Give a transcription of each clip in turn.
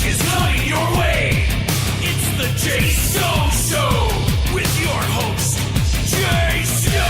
is coming your way. It's the Jay Snow Show with your host, Jay Snow.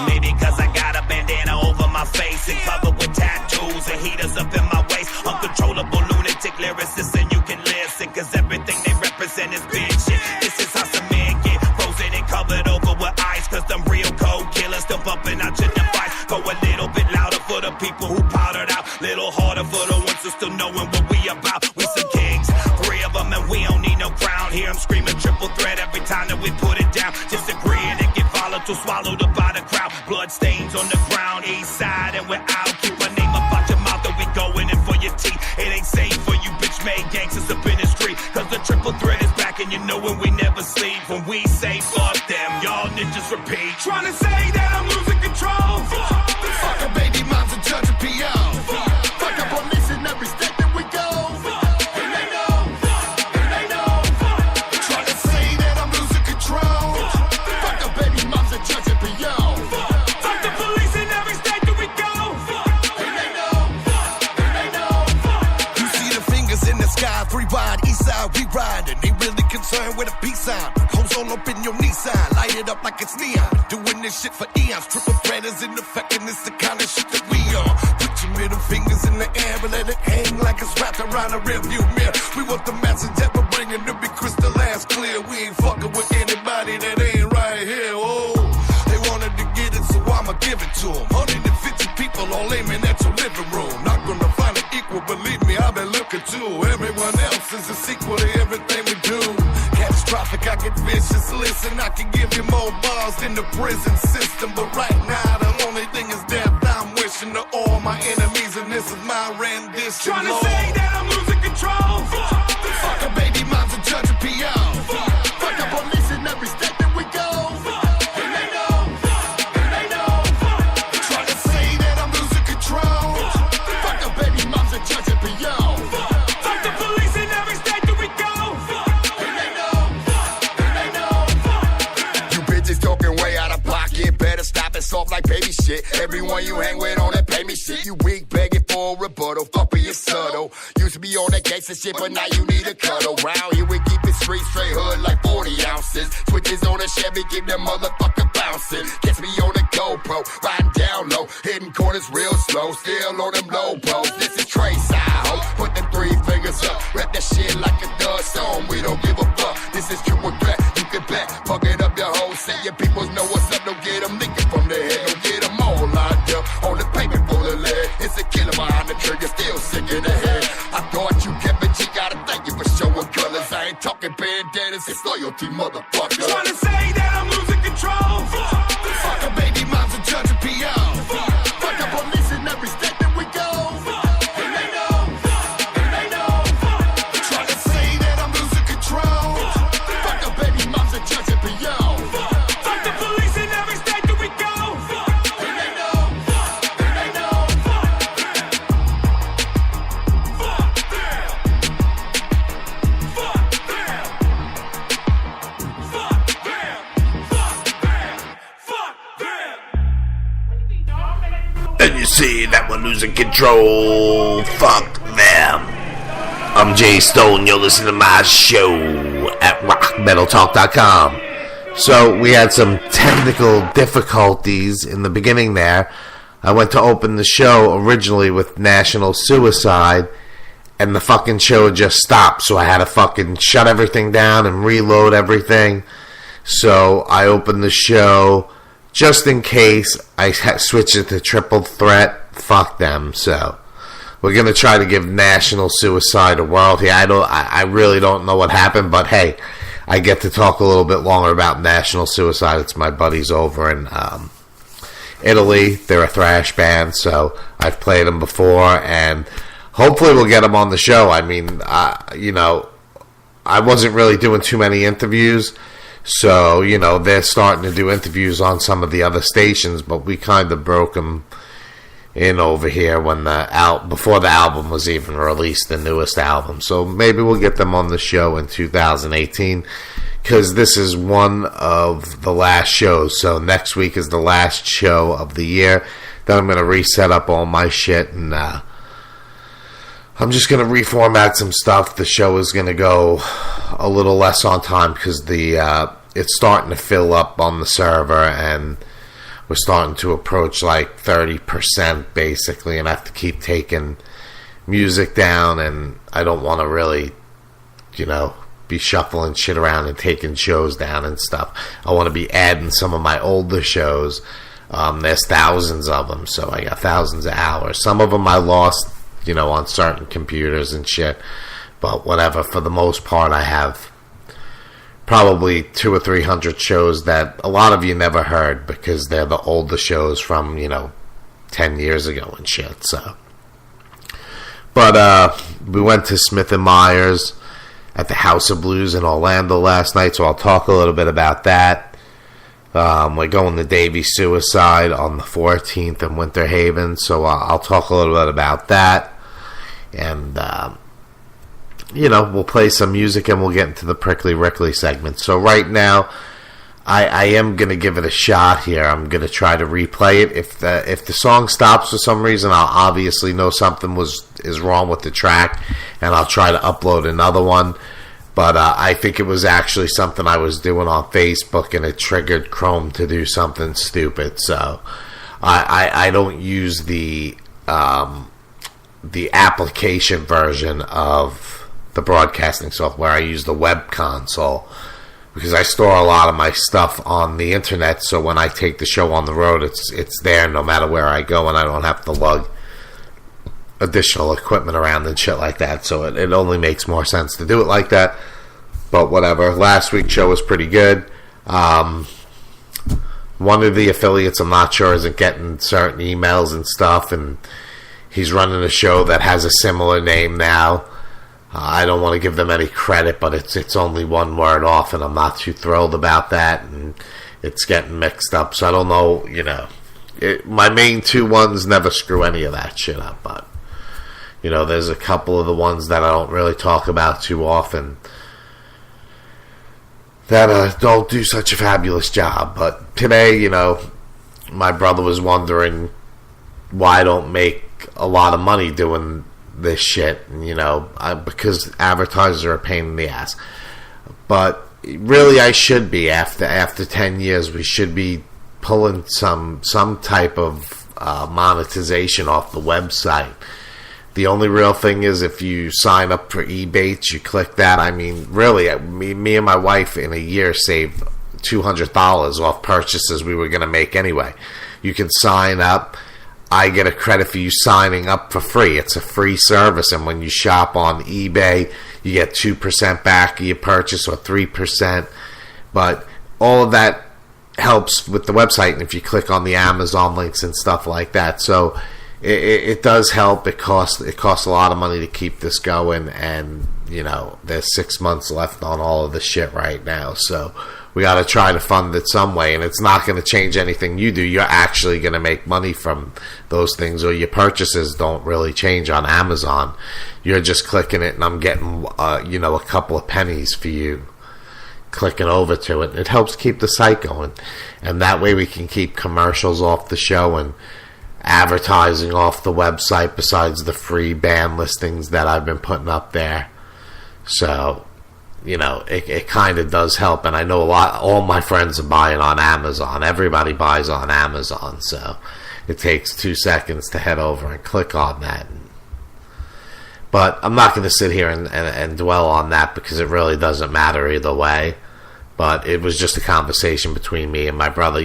Maybe cause I got a bandana over my face and covered with tattoos and heaters up in my waist. Uncontrollable lunatic lyricist, and you can listen cause everything they represent is big shit. This is how some men get frozen and covered over with ice, cause them real cold killers still bumping out your device. Go a little bit louder for the people who powdered out, little harder for the ones who still knowing what we about. We some kings, 3 of them, and we don't need no crown. Hear them screaming triple threat every time that we put it down. Disagreeing and get volatile, swallowed up by the crowd. Blood stains on the ground, east side, and we're out. Keep our name up out your mouth, and we going in for your teeth. It ain't safe for you bitch-made gangsters up in the street, cause the triple threat is back, and you know when we never sleep. When we say fuck them, y'all ninjas repeat. Trying to say that I'm losing control. Fuck a baby mom's a judge of P.O. Fuck a police in every state that we go. And they know. Trying to say that I'm losing control. Fuck a baby mom's a judge of P.O. Fuck the police in every state that we go. And they know. You see the fingers in the sky, 3 wide, east side, we ride. And they really concerned with a peace sign. Hoes all up in your knee sign, light it up like it's neon. Doing this shit for eons, triple threat is in effect, and it's the kind of shit that we on. Put your middle fingers in the air and let it hang like it's wrapped around a rearview mirror. We want the message that we're bringing to be crystal ass clear. We ain't fucking with anybody that ain't right here. Oh, they wanted to get it, so I'ma give it to them. 150 people all aiming at your living room. Not gonna find an equal, believe me, I've been looking too. Everyone else is a sequel to everything we do. Catastrophic, I get vicious. Listen, I can give you more bars than the prison system, but right now the only thing is death. I'm wishing to all my enemies, and this is my rendition. Trying to say that I'm losing control. Fuck a baby mom's a judge of P.O. Fuck a police in every state that we go. And they know. Trying to say that I'm losing control. Fuck a baby mom's a judge of P.O. Fuck the police in every state that we go. And they know. You bitches talking way out of pocket. Better stop it soft like baby shit. Everyone you hang with on that pay me shit. You weak begging for a rebuttal. Fuck being subtle. Used to be on that gangsta shit, but now you need a cuddle. Round here we keep it straight hood like 40 ounces. Switches on a Chevy, keep that motherfucker bouncing. Catch me on the GoPro, riding down low. Hitting corners real slow, still on them low posts. This is Trey side, ho. Put them 3 fingers up. Rep that shit like a dud song. We don't give a fuck. This is triple threat. You can bet. Fuck it up your whole set. Your peoples know what's up. Don't get them licking from the head. Don't get them all locked up. On the pavement full of lead. It's a killer behind the trigger. Still sick in the head. I thought you kept it. You gotta thank you for showing colors. I ain't talking bandanas. It's loyalty, motherfucker. Trying to say that I'm losing control. Fuck a baby mom's a judge of P.O. Fuck a police in every state that we go. And they know. Trying to say that I'm losing control. Fuck a baby mom's a judge of P.O. Fuck the police in every state that we go. And they know. And you see that we're losing control. Fuck them. I'm Jay Stone. You're listening to my show at rockmetaltalk.com. So we had some technical difficulties in the beginning there. I went to open the show originally with National Suicide, and the fucking show just stopped. So I had to fucking shut everything down and reload everything. So I opened the show just in case I switch it to triple threat. Fuck them. So we're gonna try to give National Suicide a whirl here. I really don't know what happened, but hey, I get to talk a little bit longer about National Suicide. It's my buddies over in Italy. They're a thrash band, so I've played them before, and hopefully we'll get them on the show. I mean, I wasn't really doing too many interviews. So, they're starting to do interviews on some of the other stations, but we kind of broke them in over here when before the album was even released, the newest album. So maybe we'll get them on the show in 2018. because this is one of the last shows. So next week is the last show of the year. Then I'm going to reset up all my shit, and I'm just going to reformat some stuff. The show is going to go a little less on time because it's starting to fill up on the server, and we're starting to approach like 30% basically, and I have to keep taking music down, and I don't want to really, be shuffling shit around and taking shows down and stuff. I want to be adding some of my older shows. There's thousands of them, so I got thousands of hours. Some of them I lost, on certain computers and shit, but whatever. For the most part, I have probably 200 or 300 shows that a lot of you never heard because they're the older shows from 10 years ago and shit. So, but we went to Smith and Myers at the House of Blues in Orlando last night, so I'll talk a little bit about that. We're going to Davey Suicide on the 14th in Winter Haven, so I'll talk a little bit about that. And, we'll play some music and we'll get into the Prickly Rickly segment. So right now, I am going to give it a shot here. I'm going to try to replay it. If the song stops for some reason, I'll obviously know something is wrong with the track, and I'll try to upload another one. But I think it was actually something I was doing on Facebook, and it triggered Chrome to do something stupid. So I don't use the application version of the broadcasting software. I use the web console because I store a lot of my stuff on the internet. So when I take the show on the road, it's there no matter where I go, and I don't have to lug additional equipment around and shit like that. So it only makes more sense to do it like that. But whatever. Last week's show was pretty good. One of the affiliates, I'm not sure, isn't getting certain emails and stuff, and he's running a show that has a similar name now. I don't want to give them any credit, but it's only one word off, and I'm not too thrilled about that, and it's getting mixed up. So I don't know, my main two ones never screw any of that shit up, but there's a couple of the ones that I don't really talk about too often that don't do such a fabulous job. But today, my brother was wondering why I don't make a lot of money doing this shit, because advertisers are a pain in the ass. But really, I should be. After 10 years, we should be pulling some type of monetization off the website. The only real thing is if you sign up for Ebates, you click that. I mean, really, me and my wife in a year saved $200 off purchases we were going to make anyway. You can sign up. I get a credit for you signing up for free. It's a free service, and when you shop on eBay, you get 2% back of your purchase or 3%. But all of that helps with the website, and if you click on the Amazon links and stuff like that. So it does help. It costs a lot of money to keep this going, and there's 6 months left on all of this shit right now. So we got to try to fund it some way, and it's not going to change anything you do. You're actually going to make money from those things, or your purchases don't really change on Amazon. You're just clicking it, and I'm getting a couple of pennies for you clicking over to it. It helps keep the site going, and that way we can keep commercials off the show and advertising off the website besides the free band listings that I've been putting up there. So it kind of does help, and I know all my friends are buying on Amazon. Everybody buys on Amazon, so it takes 2 seconds to head over and click on that. But I'm not going to sit here and dwell on that because it really doesn't matter either way. But it was just a conversation between me and my brother.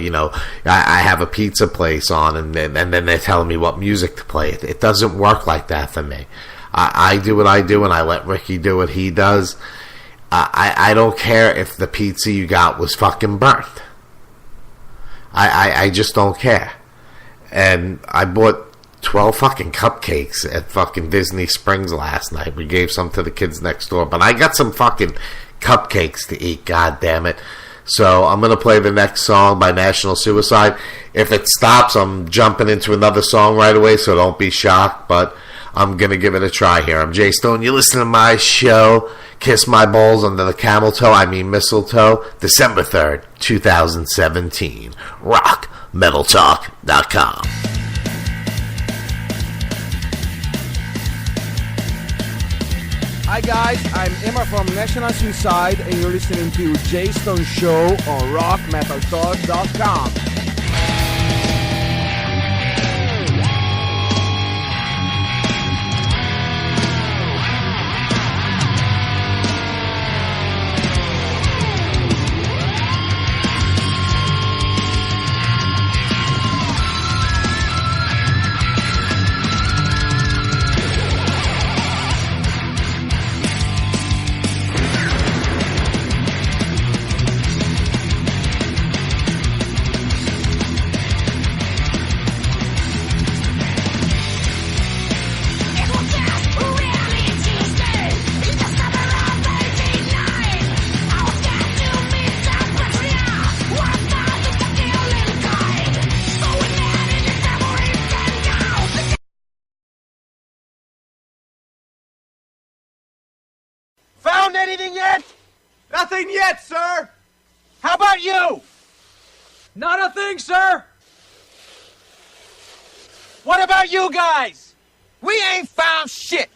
I have a pizza place on, and then they're telling me what music to play. It doesn't work like that for me. I do what I do, and I let Ricky do what he does. I don't care if the pizza you got was fucking burnt. I just don't care. And I bought 12 fucking cupcakes at fucking Disney Springs last night. We gave some to the kids next door, but I got some fucking cupcakes to eat, god damn it. So I'm going to play the next song by National Suicide. If it stops, I'm jumping into another song right away, so don't be shocked. But I'm going to give it a try here. I'm Jay Stone. You listen to my show, Kiss My Balls Under the Camel Toe, Mistletoe, December 3rd, 2017. RockMetalTalk.com. Hi guys, I'm Emma from National Suicide and you're listening to Jay Stone Show on RockMetalTalk.com. Found anything yet? Nothing yet, sir. How about you? Not a thing, sir. What about you guys? We ain't found shit.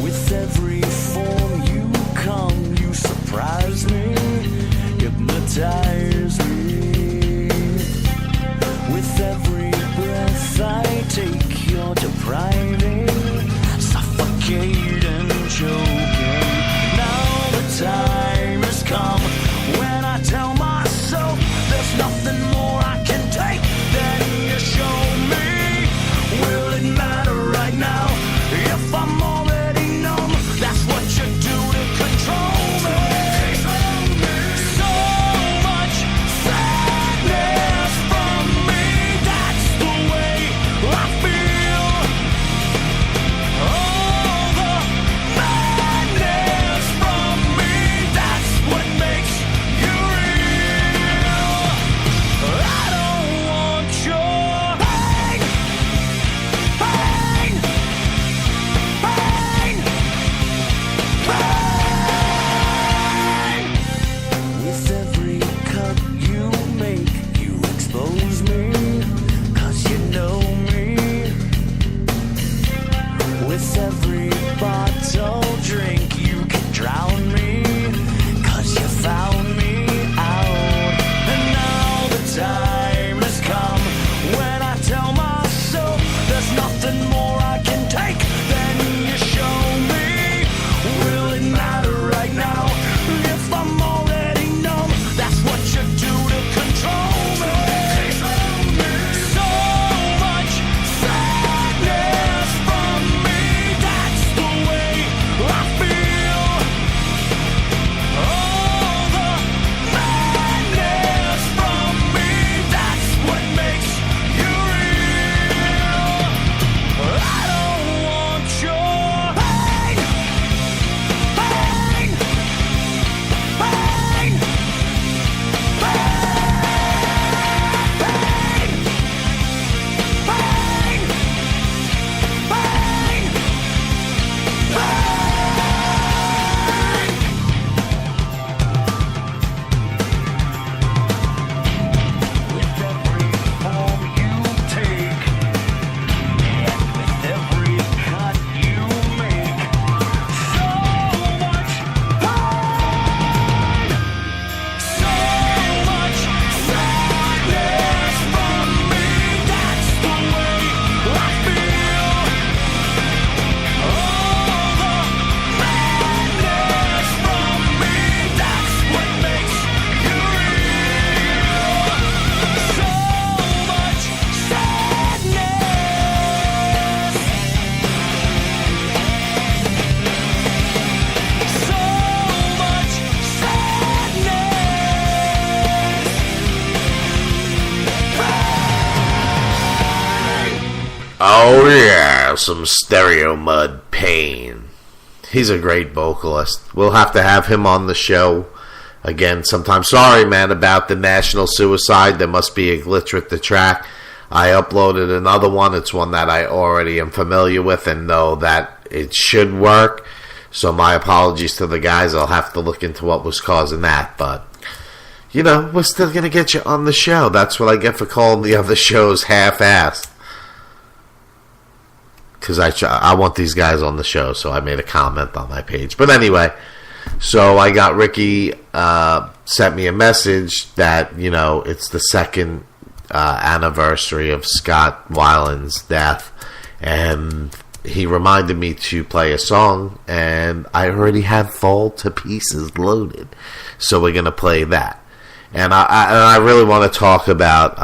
With every form you come, you surprise me, hypnotize me. Oh yeah, some Stereo Mud Pain. He's a great vocalist. We'll have to have him on the show again sometime. Sorry, man, about the National Suicide. There must be a glitch with the track. I uploaded another one. It's one that I already am familiar with and know that it should work. So my apologies to the guys. I'll have to look into what was causing that. But, you know, we're still going to get you on the show. That's what I get for calling the other shows half-assed. Because I want these guys on the show, so I made a comment on my page. But anyway, so I got Ricky sent me a message that, you know, it's the second anniversary of Scott Weiland's death. And he reminded me to play a song, and I already have Fall to Pieces loaded. So we're going to play that. And I really want to talk about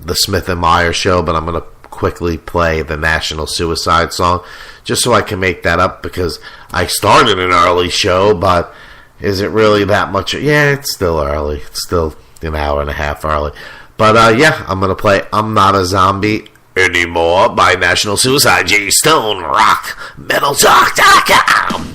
the Smith and Meyer show, but I'm going to quickly play the National Suicide song just so I can make that up, because I started an early show, but is it really that much? Yeah, it's still early. It's still an hour and a half early. But yeah, I'm going to play I'm Not a Zombie Anymore by National Suicide. Jay Stone, Rock Metal Talk.com.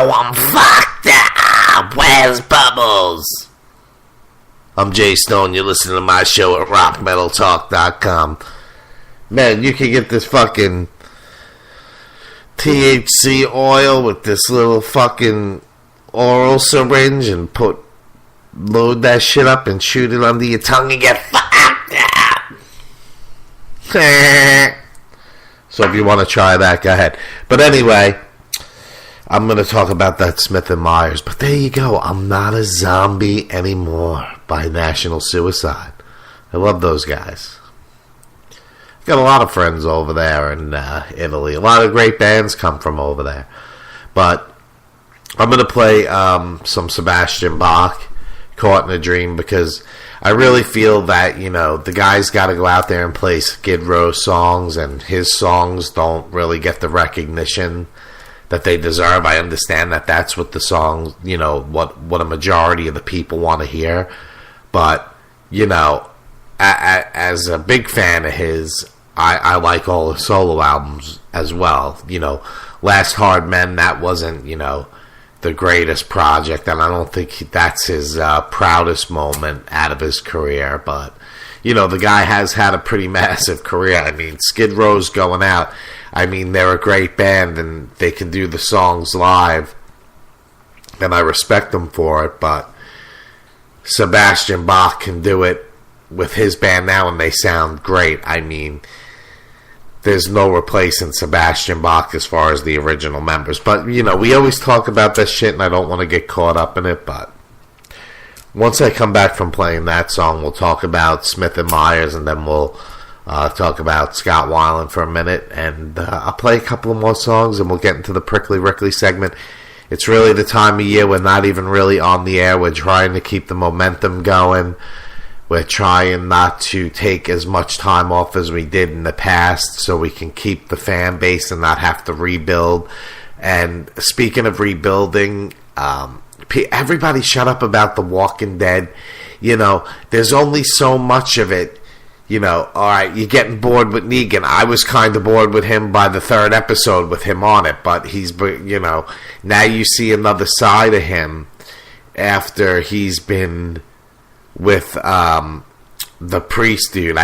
I'm fucked up. Where's Bubbles? I'm Jay Stone. You're listening to my show at rockmetaltalk.com. Man, you can get this fucking THC oil with this little fucking oral syringe and load that shit up and shoot it under your tongue and get fucked up. So if you want to try that, go ahead. But anyway, I'm going to talk about that Smith & Myers. But there you go. I'm Not a Zombie Anymore by National Suicide. I love those guys. Got a lot of friends over there in Italy. A lot of great bands come from over there. But I'm going to play some Sebastian Bach, Caught in a Dream, because I really feel that, you know, the guy's got to go out there and play Skid Row songs, and his songs don't really get the recognition that they deserve. I understand that that's what the songs, you know, what a majority of the people want to hear. But, you know, as a big fan of his, I like all the solo albums as well. You know, Last Hard Men, that wasn't, you know, the greatest project, and I don't think that's his proudest moment out of his career. But, you know, the guy has had a pretty massive career. I mean, Skid Row's going out. I mean, they're a great band, and they can do the songs live, and I respect them for it. But Sebastian Bach can do it with his band now, and they sound great. I mean, there's no replacing Sebastian Bach as far as the original members. But, you know, we always talk about this shit, and I don't want to get caught up in it. But once I come back from playing that song, we'll talk about Smith & Myers, and then we'll talk about Scott Weiland for a minute. And I'll play a couple of more songs, and we'll get into the Prickly Rickly segment. It's really the time of year we're not even really on the air. We're trying to keep the momentum going. We're trying not to take as much time off as we did in the past so we can keep the fan base and not have to rebuild. And speaking of rebuilding, everybody shut up about The Walking Dead. You know, there's only so much of it. You know, alright, you're getting bored with Negan. I was kind of bored with him by the third episode with him on it, but he's, you know, now you see another side of him after he's been with the priest dude,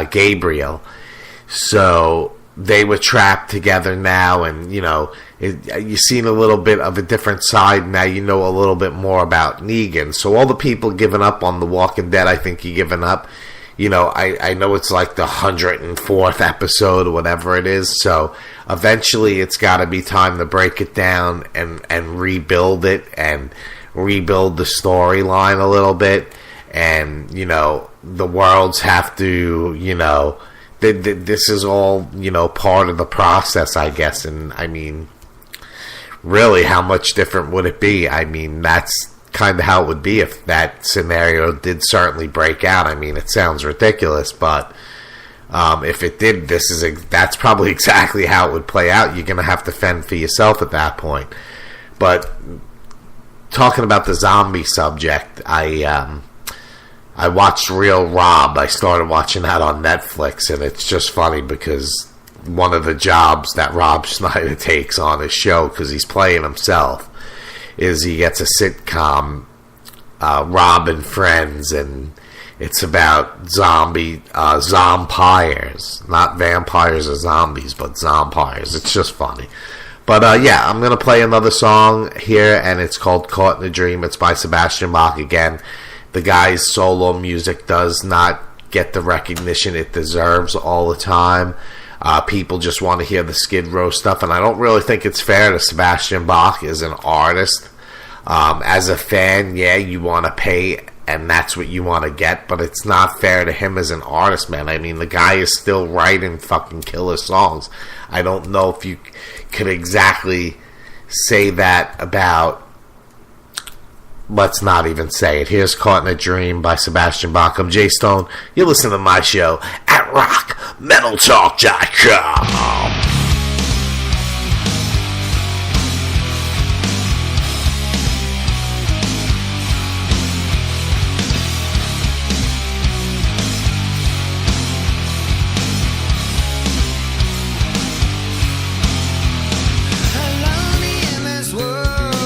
Gabriel. So they were trapped together now, and you know, you've seen a little bit of a different side now. You know a little bit more about Negan. So all the people giving up on The Walking Dead, I think you're giving up. You know, I know it's like the 104th episode or whatever it is. So eventually, it's got to be time to break it down and rebuild it and rebuild the storyline a little bit. And, you know, the worlds have to, you know, this is all, you know, part of the process, I guess. And, I mean, really, how much different would it be? I mean, that's kind of how it would be if that scenario did certainly break out. I mean, it sounds ridiculous, but if it did, that's probably exactly how it would play out. You're going to have to fend for yourself at that point. But talking about the zombie subject, I watched Real Rob. I started watching that on Netflix, and it's just funny because one of the jobs that Rob Schneider takes on his show, because he's playing himself, is he gets a sitcom, Rob and Friends, and it's about zompires. Not vampires or zombies, but zompires. It's just funny. But yeah, I'm going to play another song here, and it's called Caught in a Dream. It's by Sebastian Bach again. The guy's solo music does not get the recognition it deserves all the time. People just want to hear the Skid Row stuff, and I don't really think it's fair to Sebastian Bach as an artist. As a fan, yeah, you want to pay, and that's what you want to get, but it's not fair to him as an artist, man. I mean, the guy is still writing fucking killer songs. I don't know if you could exactly say that about... Let's not even say it. Here's Caught in a Dream by Sebastian Bach. I'm Jay Stone. You listen to my show at rockmetaltalk.com. Alone in this world.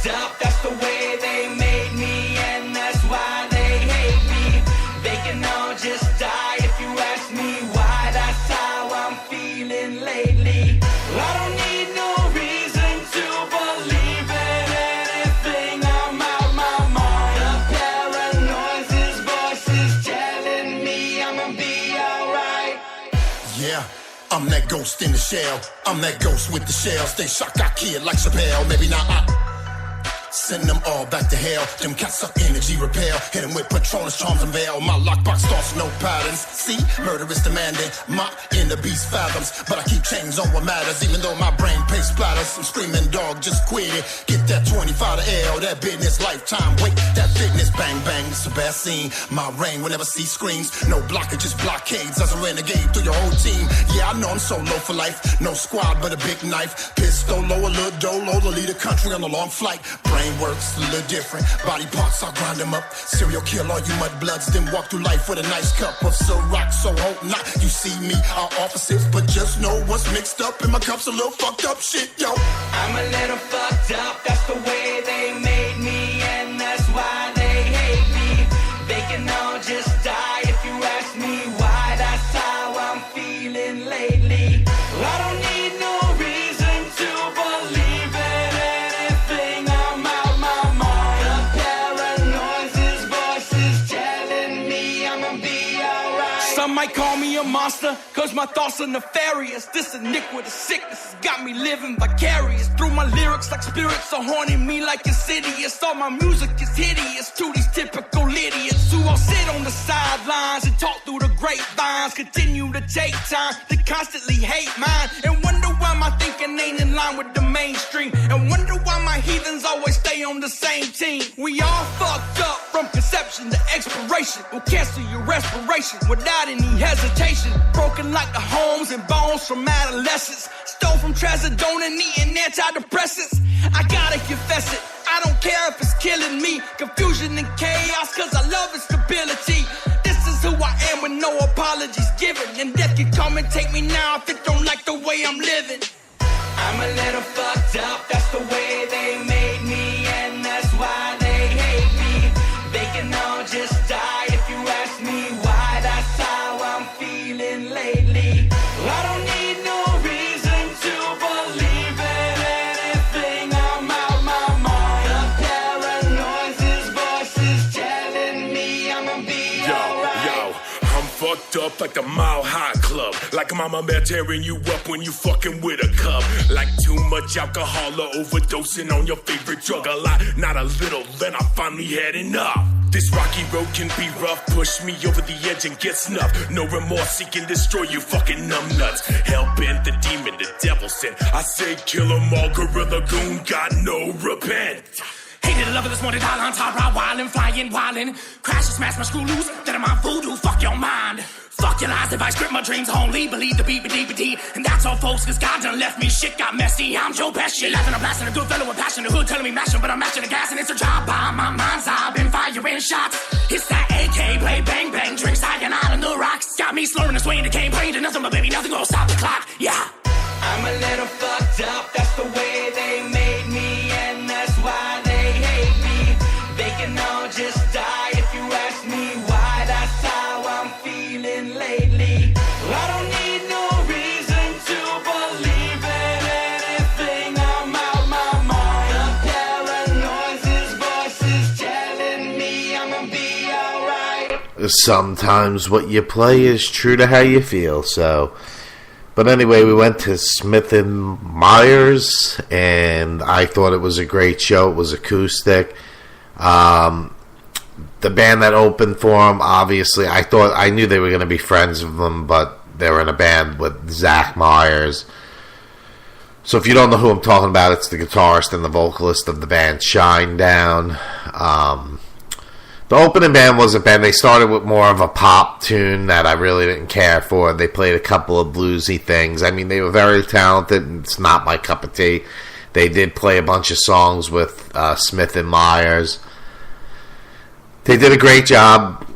fucked up, that's the way they made me, and that's why they hate me. They can all just die if you ask me why, that's how I'm feeling lately. I don't need no reason to believe in anything, I'm out my mind. The paranoia's voices telling me I'ma be alright. Yeah, I'm that ghost in the shell. I'm that ghost with the shell. Stay shocked, I kid like Chappelle. Maybe not send them all back to hell. Them cats suck energy repel. Hit them with Patronus, charms and veil. My lockbox thoughts, no patterns. See, murder is demanding. My inner beast fathoms. But I keep chains on what matters. Even though my brain pace splatters. I'm screaming dog, just quit it. Get that 25 to L. That business lifetime. Wait, that fitness bang bang. It's a bad scene. My reign will never see screens. No blocker, just blockades. As a renegade through your whole team. Yeah, I know I'm solo for life. No squad, but a big knife. Pistol low, a little dolo to lead a country on a long flight. Brain works a little different. Body parts, I grind them up. Serial kill all you mud bloods. Then walk through life with a nice cup of Ciroc. So hope not you see me our opposites. But just know what's mixed up in my cup's a little fucked up shit, yo. I'm a little fucked up, that's the way they made me, and that's why they hate me. They can all just die if you ask me why, that's how I'm feeling lately. I don't need no reason to believe in anything, I'm out my mind. The paranoia's voices telling me I'ma be alright. Some might call me a monster, cause my thoughts are nefarious. This iniquitous sickness has got me living vicarious. Through my lyrics like spirits are haunting me like insidious. All my music is hideous to these typical idiots who all sit on the sidelines and talk through the grapevines. Continue to take time to constantly hate mine, and wonder why my thinking ain't in line with the mainstream, and wonder why my heathens always stay on the same team. We all fucked up from conception to expiration. We'll cancel your respiration without any hesitation. Broken like the homes and bones from adolescence. Stole from Trazodone and eating antidepressants. I gotta confess it, I don't care if it's killing me. Confusion and chaos, cause I love instability. This is who I am with no apologies given. And death can come and take me now if it don't like the way I'm living. I'm a little fucked up, that's the way they made me, and that's why they hate me. They can all just die if you ask me why, that's how I'm feeling lately. I don't need no reason to believe in anything, I'm out my mind. The paranoia's voices telling me I'ma be alright. Yo, I'm fucked up like the Mile High Club. Like Mama Bear tearing you up when you fucking with a cub. Like too much alcohol or overdosing on your favorite drug. A lot, not a little, then I finally had enough. This rocky road can be rough, push me over the edge and get snuffed. No remorse, he can destroy you fucking numbnuts. Hellbent, the demon, the devil sent. I say kill 'em all, Gorilla Goon, got no repent. Hated the love of this morning, dial on top, ride wildin', flying, wildin'. Crash and smash my screw loose, then I'm on voodoo, fuck your mind. Fuck your lies if I script my dreams only. Believe the beat, and that's all folks, cause God done left me. Shit got messy, I'm Joe Pesci. Laughing, I'm blasting, a good fellow with passion. The hood telling me mashing, but I'm matching the gas, and it's a job by my mind's eye. Been firing shots, it's that AK, play bang bang, drink cyanide on the rocks. Got me slurring and swaying, the cane playing to nothing, but baby, nothing gonna stop the clock, yeah. I'm a little fucked up, that's the way they made me, and that's why they hate me. They can all just die if you ask me why, that's how I'm feeling lately. I don't need no reason to believe in anything, I'm out my mind. The paranoia's voices telling me I'ma be alright. Sometimes what you play is true to how you feel, so. But anyway, we went to Smith and Myers, and I thought it was a great show. It was acoustic. The band that opened for them, obviously, I knew they were going to be friends of them, but they were in a band with Zach Myers. So if you don't know who I'm talking about, it's the guitarist and the vocalist of the band Shinedown. The opening band wasn't bad. They started with more of a pop tune that I really didn't care for. They played a couple of bluesy things. I mean, they were very talented, and it's not my cup of tea. They did play a bunch of songs with Smith and Myers. They did a great job.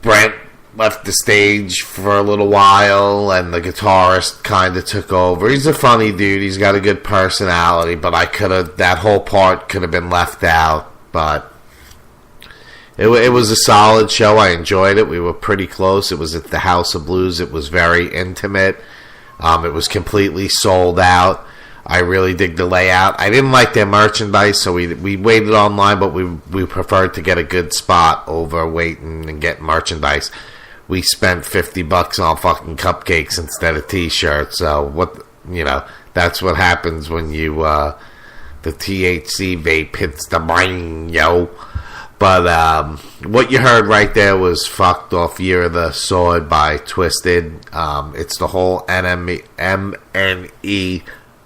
Brent left the stage for a little while, and the guitarist kind of took over. He's a funny dude. He's got a good personality, but that whole part could have been left out. But it was a solid show. I enjoyed it. We were pretty close. It was at the House of Blues. It was very intimate. It was completely sold out. I really dig the layout. I didn't like their merchandise, so we waited online, but we preferred to get a good spot over waiting and getting merchandise. We spent $50 on fucking cupcakes instead of t-shirts. So that's what happens when you the THC vape hits the brain, yo. But what you heard right there was Fucked off Year of the Sword by Twisted. It's the whole MNE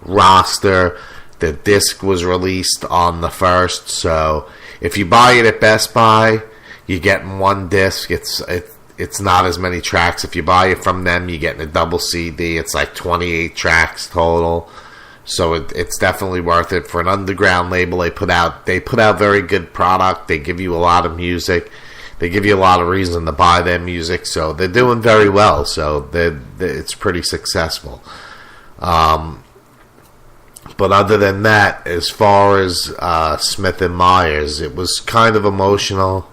roster. The disc was released on the 1st, so if you buy it at Best Buy, you get one disc. It's not as many tracks. If you buy it from them, you get a double CD. It's like 28 tracks total. So it's definitely worth it for an underground label. They put out very good product. They give you a lot of music. They give you a lot of reason to buy their music. So they're doing very well. So it's pretty successful. But other than that, as far as Smith and Myers, it was kind of emotional.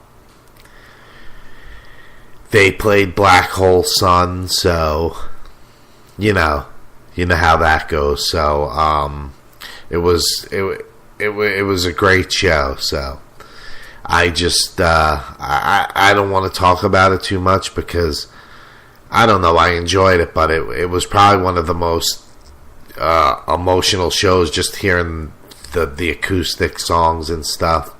They played Black Hole Sun, so you know how that goes. So it was a great show. So I just I don't want to talk about it too much because I don't know. I enjoyed it, but it was probably one of the most emotional shows, just hearing the acoustic songs and stuff,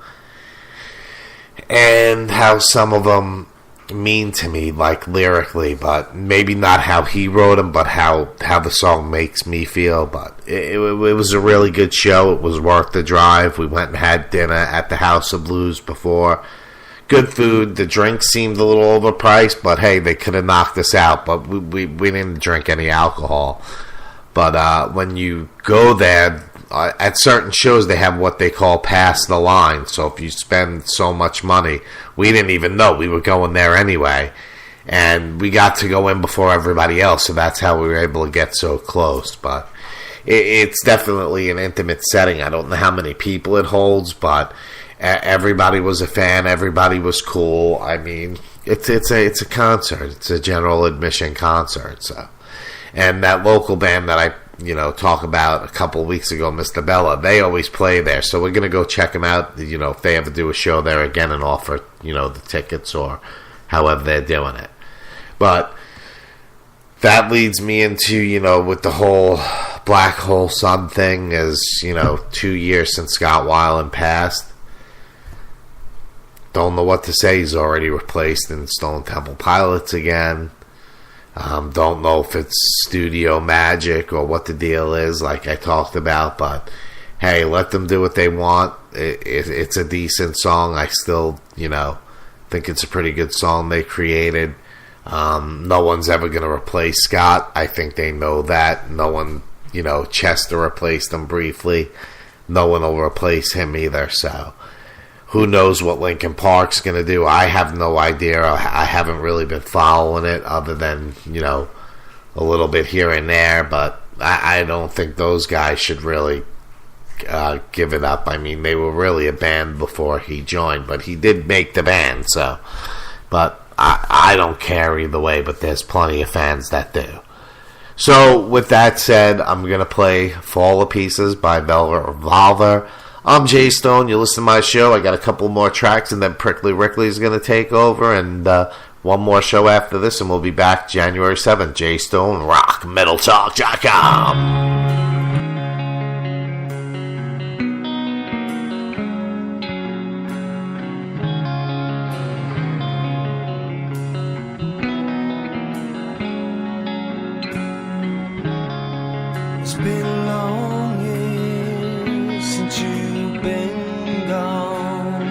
and how some of them mean to me, like lyrically, but maybe not how he wrote them, but how the song makes me feel. But it was a really good show. It was worth the drive. We went and had dinner at the House of Blues before. Good food. The drinks seemed a little overpriced, but hey, they could have knocked us out, but we didn't drink any alcohol. But when you go there, at certain shows, they have what they call pass the line. So if you spend so much money, we didn't even know. We were going there anyway. And we got to go in before everybody else, so that's how we were able to get so close. But it's definitely an intimate setting. I don't know how many people it holds, but everybody was a fan. Everybody was cool. I mean, it's a concert. It's a general admission concert, so. And that local band that I, talk about a couple of weeks ago, Mr. Bella, they always play there. So we're going to go check them out, if they ever do a show there again and offer, the tickets or however they're doing it. But that leads me into, with the whole Black Hole Sun thing is, 2 years since Scott Weiland passed. Don't know what to say. He's already replaced in Stone Temple Pilots again. Don't know if it's studio magic or what the deal is, like I talked about, but hey, let them do what they want. It's a decent song. I still, think it's a pretty good song they created. No one's ever going to replace Scott. I think they know that. No one, Chester replaced him briefly. No one will replace him either, so who knows what Linkin Park's going to do? I have no idea. I haven't really been following it other than, a little bit here and there. But I don't think those guys should really give it up. I mean, they were really a band before he joined. But he did make the band, so. But I don't care either way. But there's plenty of fans that do. So, with that said, I'm going to play Fall of Pieces by Velvet Revolver. I'm Jay Stone. You listen to my show. I got a couple more tracks, and then Prickly Rickly is going to take over, and one more show after this, and we'll be back January 7th. Jay Stone, RockMetalTalk.com. It's been a long year since you've been gone.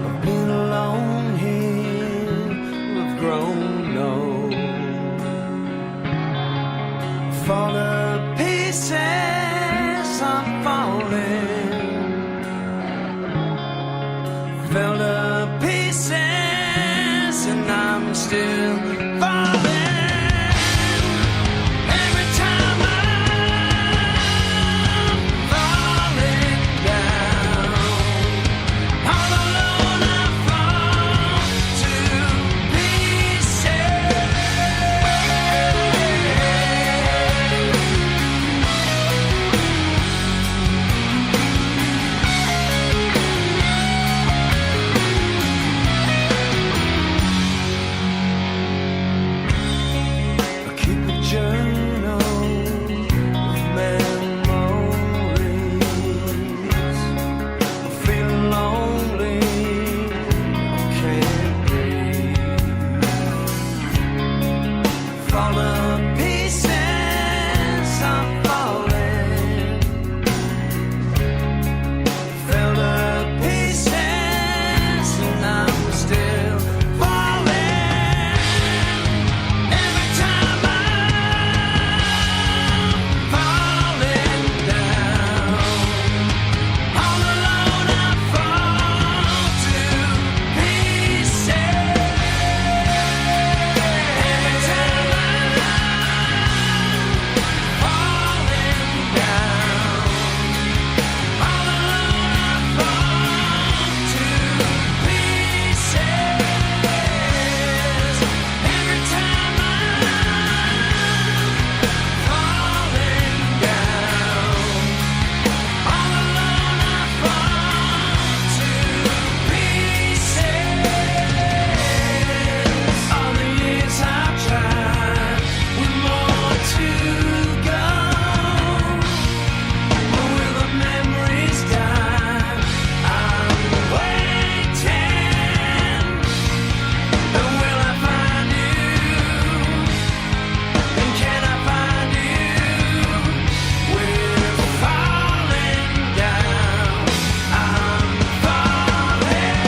I've been alone here, we've grown old. Fall to pieces, I'm falling. Fell to pieces, and I'm I'm still falling. Every time I'm falling down, all alone I fall to pieces. I keep a journal of memories. I feel lonely, I can't breathe. Fall to pieces, I'm falling. Fell to pieces, and I'm still falling. Every time I'm falling down, all alone I fall to pieces. Every time I'm falling down, all alone I fall to pieces. Every time I'm falling down, all alone I fall to pieces. All the years I've tried with more to go, but will the memories die? I'm waiting, and will I find you? And can I find you? We're falling down. I'm falling.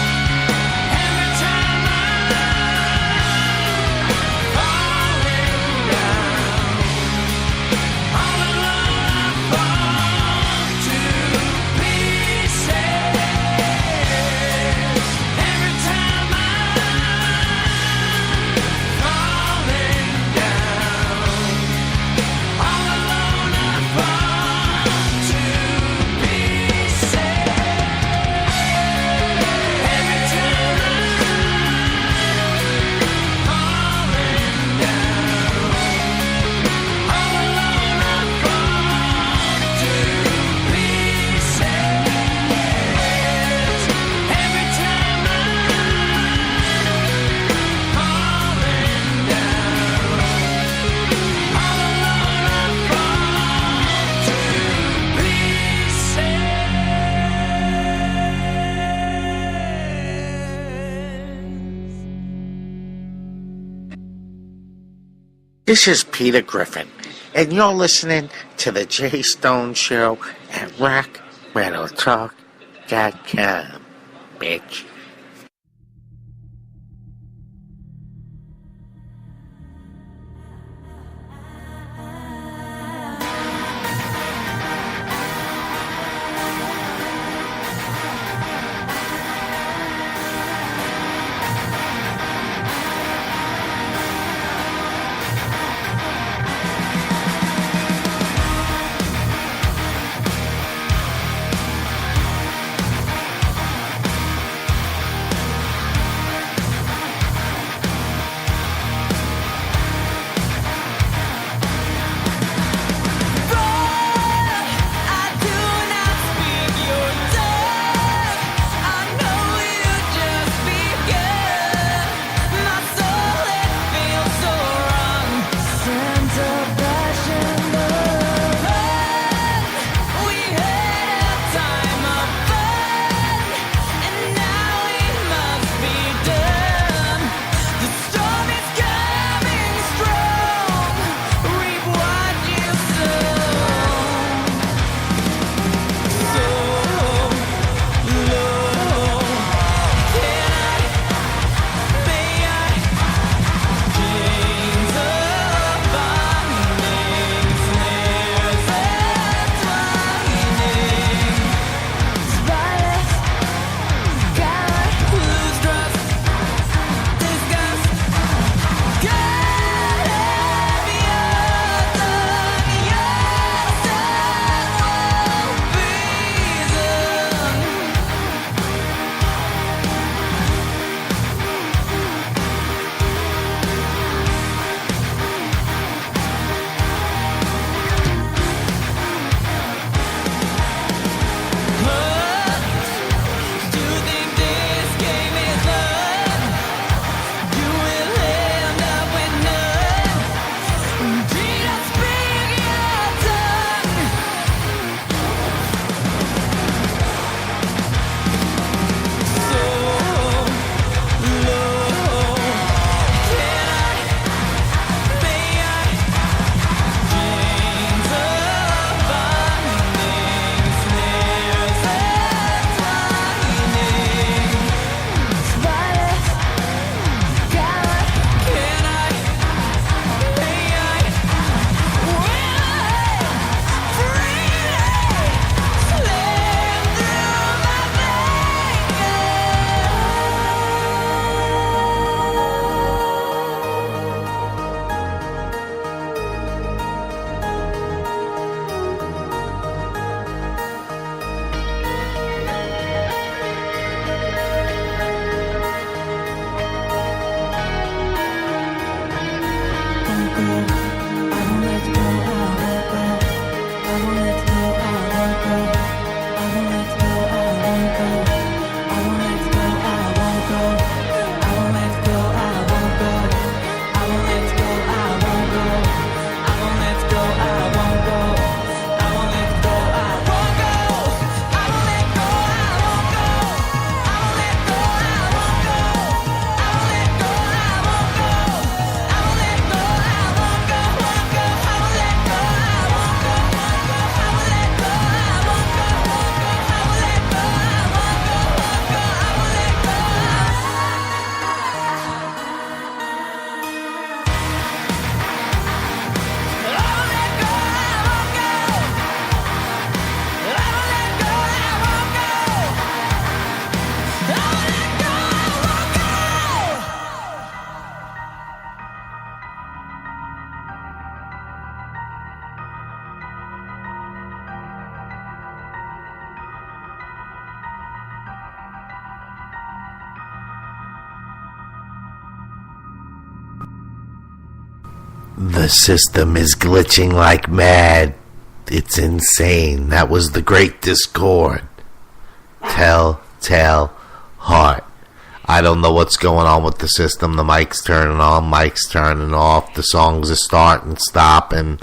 Every time I'm falling down, all alone I fall to pieces. Every time I'm falling down, all alone I fall to pieces. Every time I'm falling down, all alone I fall to pieces. Every time I'm falling down, all alone I fall to pieces. This is Peter Griffin, and you're listening to The Jay Stone Show at rockmetaltalk.com, bitch. The system is glitching like mad. It's insane. That was the Great Discord. Telltale Heart. I don't know what's going on with the system. The mic's turning on, mic's turning off. The songs are starting, stopping.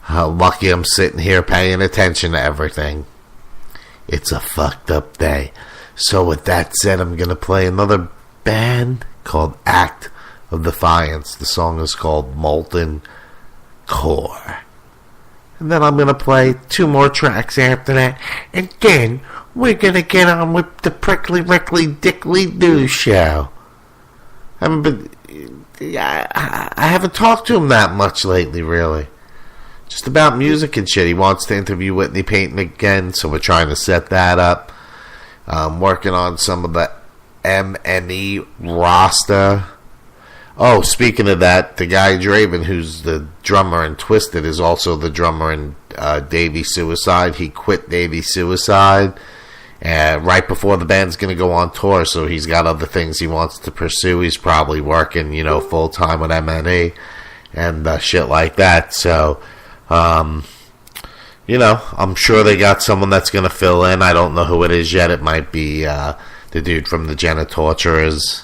How lucky I'm sitting here paying attention to everything. It's a fucked up day. So with that said, I'm going to play another band called Act of Defiance. The song is called Molten Core. And then I'm going to play 2 more tracks after that. And then we're going to get on with the Prickly Rickly Dickly Doo show. I haven't talked to him that much lately, really. Just about music and shit. He wants to interview Whitney Payton again, so we're trying to set that up. I'm working on some of the MNE roster. Oh, speaking of that, the guy Draven, who's the drummer in Twisted, is also the drummer in Davey Suicide. He quit Davey Suicide right before the band's going to go on tour, so he's got other things he wants to pursue. He's probably working, full-time with MNE and shit like that. So, I'm sure they got someone that's going to fill in. I don't know who it is yet. It might be the dude from the Genitorturers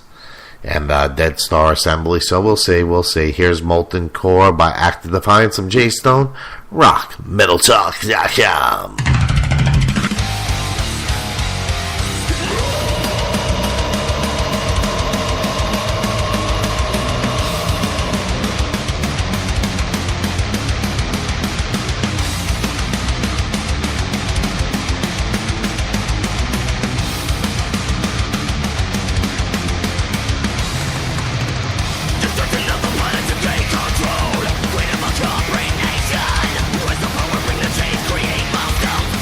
and Dead Star Assembly. So we'll see. Here's Molten Core by Act of Defiance. I'm Jay Stone. RockMetalTalk.com. Control, freedom of comprehension. Where's the power, bring the change, create milestone.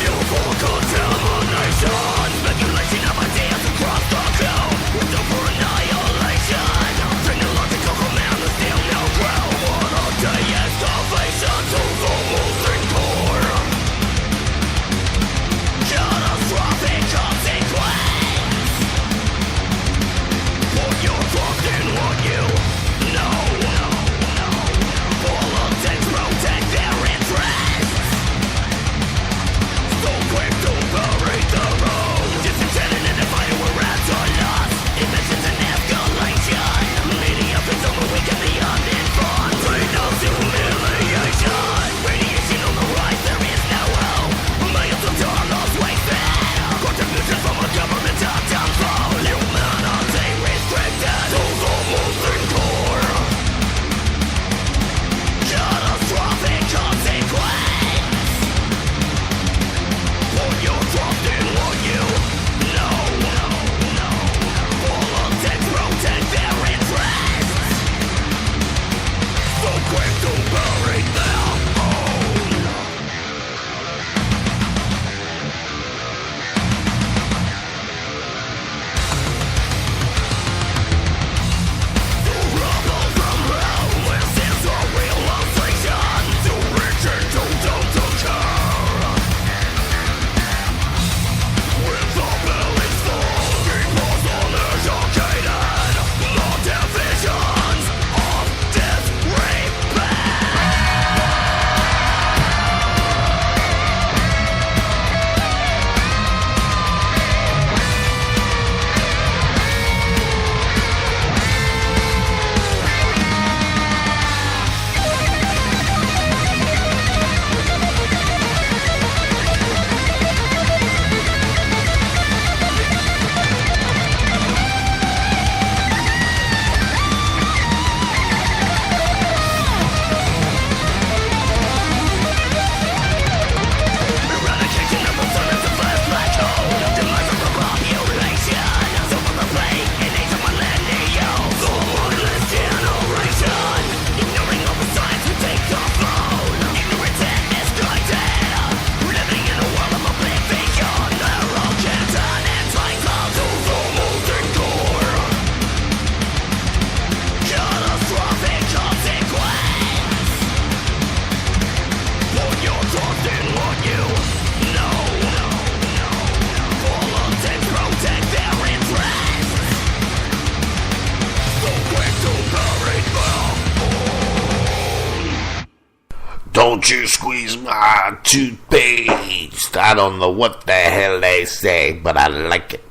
Don't you squeeze my toothpaste. I don't know what the hell they say, but I like it.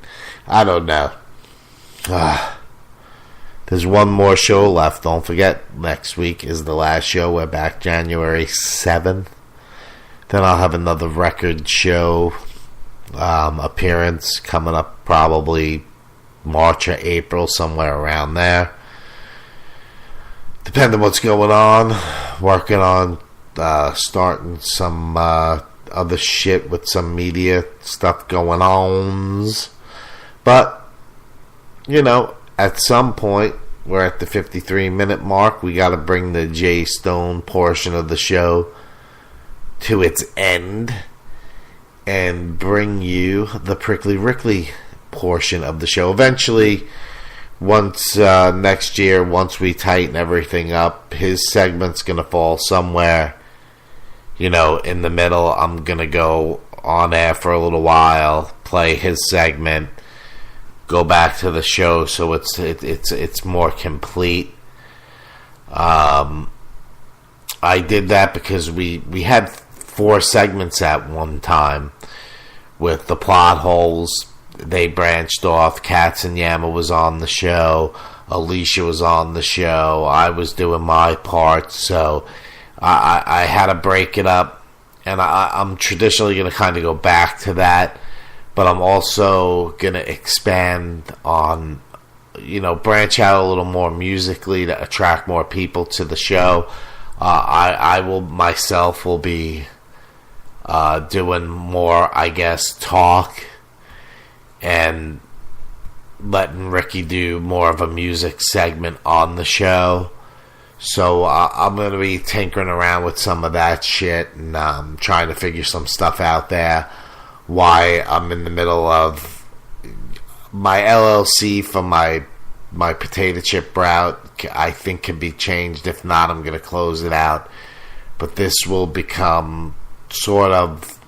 I don't know. There's one more show left. Don't forget, next week is the last show. We're back January 7th. Then I'll have another record show appearance coming up probably March or April, somewhere around there. Depending on what's going on. Working on starting some other shit with some media stuff going on. But, you know, at some point, we're at the 53-minute mark. We got to bring the Jay Stone portion of the show to its end and bring you the Prickly Rickly portion of the show. Eventually, once next year, once we tighten everything up, his segment's going to fall somewhere, you know, in the middle. I'm going to go on air for a little while, play his segment, go back to the show so it's more complete. I did that because we had 4 segments at one time with the plot holes. They branched off. Katz and Yama was on the show. Alicia was on the show. I was doing my part, so I had to break it up, and I'm traditionally going to kind of go back to that. But I'm also going to expand on, you know, branch out a little more musically to attract more people to the show. I will myself will be doing more, I guess, talk and letting Ricky do more of a music segment on the show. So I'm going to be tinkering around with some of that shit and trying to figure some stuff out there. Why I'm in the middle of my LLC for my potato chip route, I think can be changed. If not, I'm going to close it out. But this will become sort of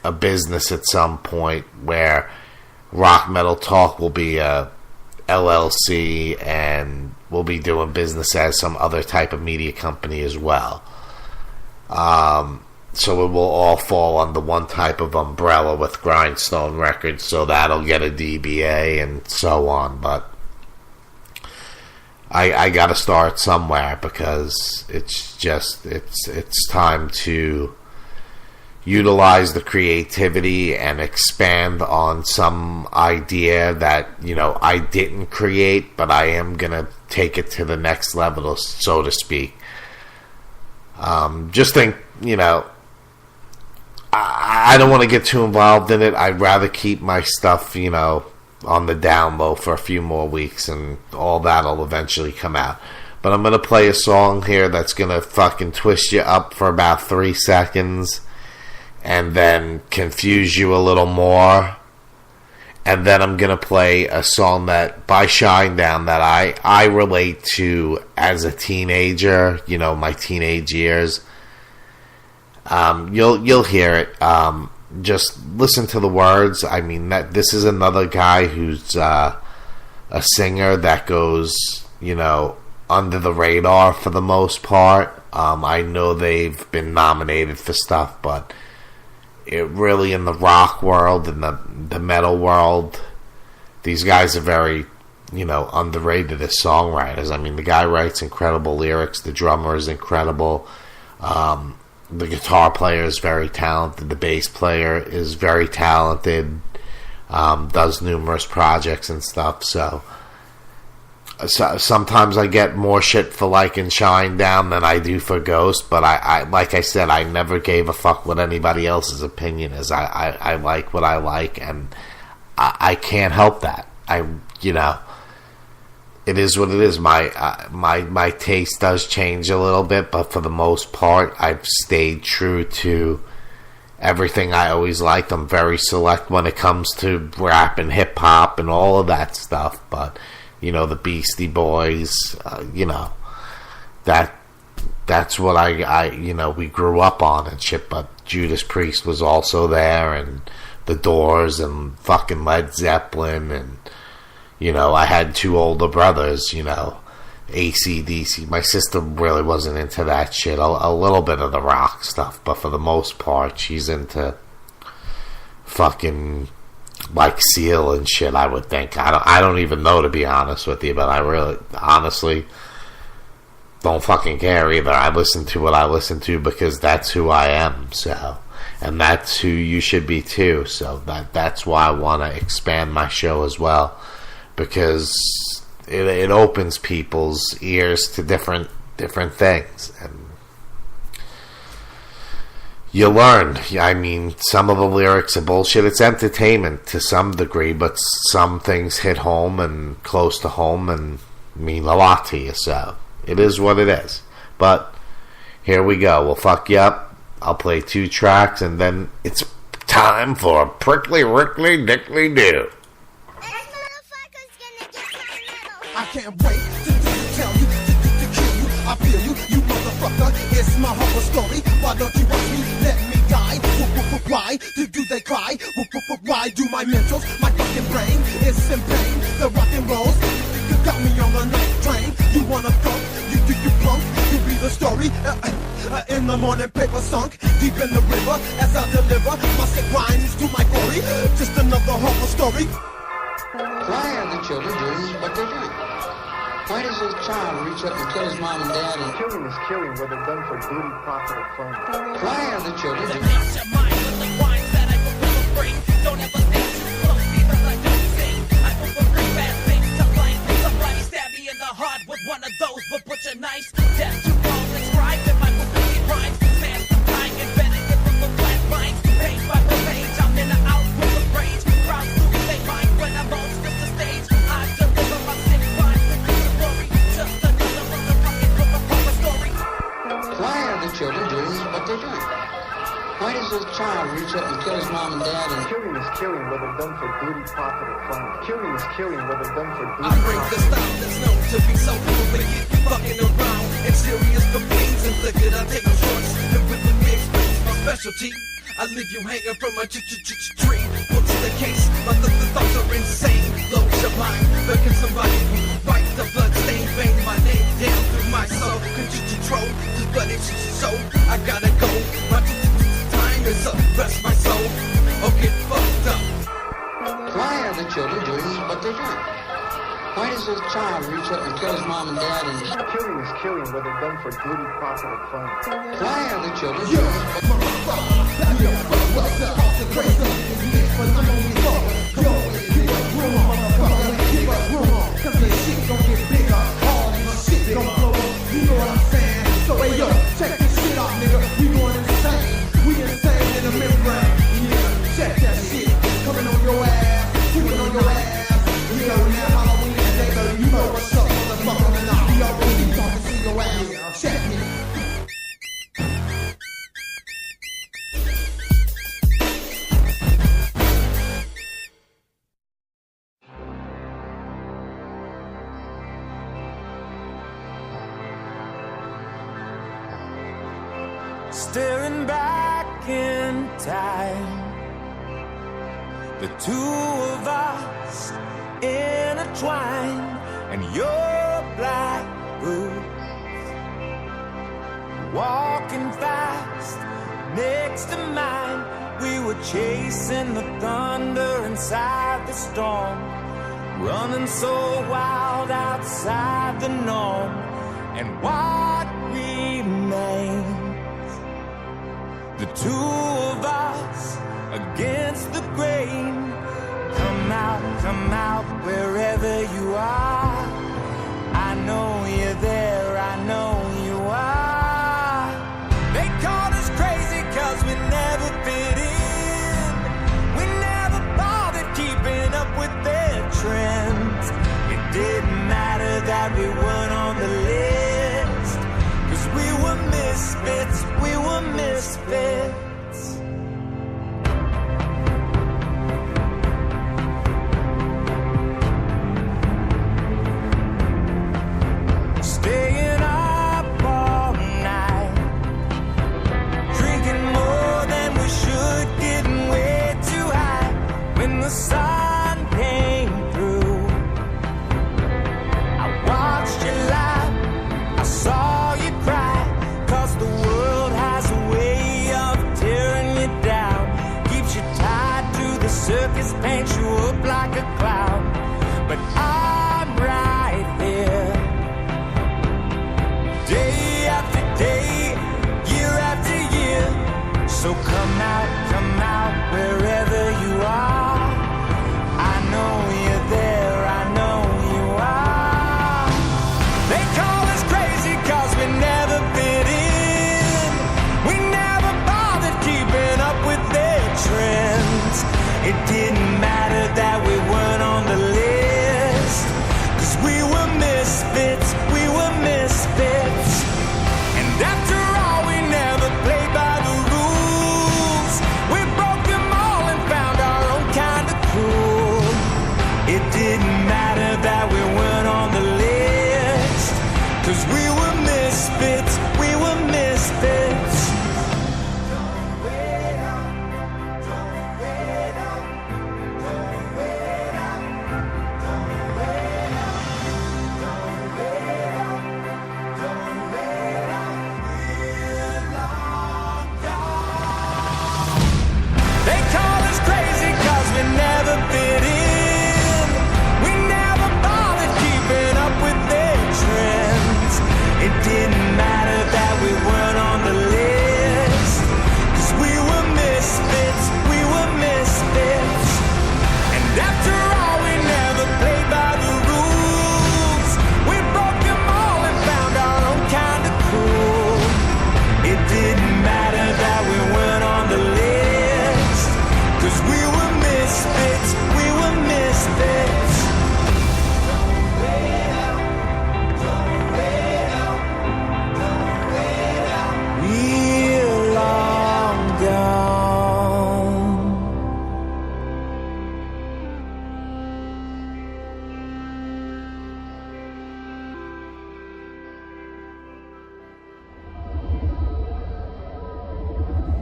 a business at some point where Rock Metal Talk will be a LLC and we'll be doing business as some other type of media company as well. So it will all fall under one type of umbrella with Grindstone Records, so that'll get a DBA and so on. But I got to start somewhere because it's time to utilize the creativity and expand on some idea that, you know, I didn't create, but I am going to take it to the next level, so to speak. Just think, you know, I don't want to get too involved in it. I'd rather keep my stuff, you know, on the down low for a few more weeks, and all that'll eventually come out. But I'm going to play a song here that's going to fucking twist you up for about 3 seconds and then confuse you a little more. And then I'm going to play a song that by Shinedown that I relate to as a teenager, you know, my teenage years. You'll hear it. Just listen to the words. I mean, this is another guy who's a singer that goes, you know, under the radar for the most part. I know they've been nominated for stuff, but it really, in the rock world and the metal world, these guys are very, you know, underrated as songwriters. I mean, the guy writes incredible lyrics. The drummer is incredible. The guitar player is very talented. The bass player is very talented. Does numerous projects and stuff. So sometimes I get more shit for liking Shinedown than I do for Ghost. But I like I said, I never gave a fuck what anybody else's opinion is. I like what I like, and I can't help that. You know, it is what it is. My taste does change a little bit, but for the most part, I've stayed true to everything I always liked. I'm very select when it comes to rap and hip hop and all of that stuff. But you know, the Beastie Boys, you know, that's what I you know, we grew up on and shit. But Judas Priest was also there, and the Doors, and fucking Led Zeppelin, and you know, I had 2 older brothers, you know, AC/DC. My sister really wasn't into that shit. A little bit of the rock stuff, but for the most part, she's into fucking like Seal and shit, I would think. I don't even know, to be honest with you, but I really, honestly, don't fucking care either. I listen to what I listen to because that's who I am, so, and that's who you should be too. So that's why I want to expand my show as well, because it opens people's ears to different things, and you learn. I mean, some of the lyrics are bullshit. It's entertainment to some degree, but some things hit home and close to home and mean a lot to you, so it is what it is. But here we go. We'll fuck you up. I'll play 2 tracks, and then it's time for a prickly, rickly, dickly do. I can't wait to tell you, to kill you. I feel you, you motherfucker. It's my horror story. Why don't you watch me? Let me die. Why do they cry? Why do my mentals, my fucking brain is in pain? The rock and rolls, you got me on the night train. You wanna fuck? You punk? You be the story. In the morning, paper sunk deep in the river as I deliver my sick rhymes to my glory. Just another horror story. Why are the children doing what they're doing? Why does a child reach up and kill his mom and dad? And killing is killing, whether done for booty, profit, or fun. why are the children doing Don't ever think too close, because I don't sing. I overbring bad things to life. Somebody stab me in the heart with one of those, but butcher knives. Death to all inscribed in my movie rhymes. Fans the time embedded with the flat lines. Page by the page, I'm in and out with the rage. Crowds lose their mind when I'm on just the stage. I deliver my sick rhymes with the glory. Just another motherfucking horror story. Why are the children doing what they're doing? Why does a child reach up and kill his mom and dad? And killing is killing, whether done for booty, profit, or fun. Killing is killing, whether done for booty, I bring the style that's known to be so wicked, fucking around and serious complaints inflicted. I take no shorts and with the mix, my specialty. I leave you hanging from a tree. What's the case? My the thoughts are insane. Blows your mind. But can somebody wipe the blood stain? Bang my name down through my soul. Control this bloody soul. I gotta go. My time is up. Rest my soul. Or get fucked up. why are the children doing what they're doing? Why does a child reach up and kill his mom and dad? And killing is killing, whether done for booty, profit, or fun. why are the children doing So hey yo, check this shit out, nigga. We going insane. We insane in the membrane. Yeah, check that shit. Coming on your ass, moving on your ass. You know now Halloween day, baby. You know what's up, motherfucker. And I'll be already talking to your ass. Check it. Staring back in time, the two of us intertwined, and your black boots, walking fast next to mine. We were chasing the thunder inside the storm, running so wild outside the norm. And what remains, the two of us against the grain. Come out, wherever you are. I know you're there, I know you are. They called us crazy 'cause we never fit in. We never bothered keeping up with their trends. It didn't matter that we weren't on the list, 'cause we were misfits, we were misfits. Staying up all night, drinking more than we should, getting way too high. When the sun came through, I watched you lie I'm right here. Day after day, year after year. So come out wherever you are. I know you're there, I know you are. They call us crazy 'cause we never fit in. We never bothered keeping up with their trends. It didn't matter that we weren't on the list, 'cause we were misfits, we were misfits. And after all, we never played by the rules. We broke them all and found our own kind of cool. It didn't matter that we weren't on the list, 'cause we were misfits, we were misfits. They call us crazy 'cause we never fit in. We never bothered keeping up with their trends. It didn't matter that we weren't on the list, 'cause we were misfits, we were misfits. And after all, we never played by the rules. We broke them all and found our own kind of cool. It didn't matter that we weren't on the list, 'cause we were misfits, we were misfits. We're long gone.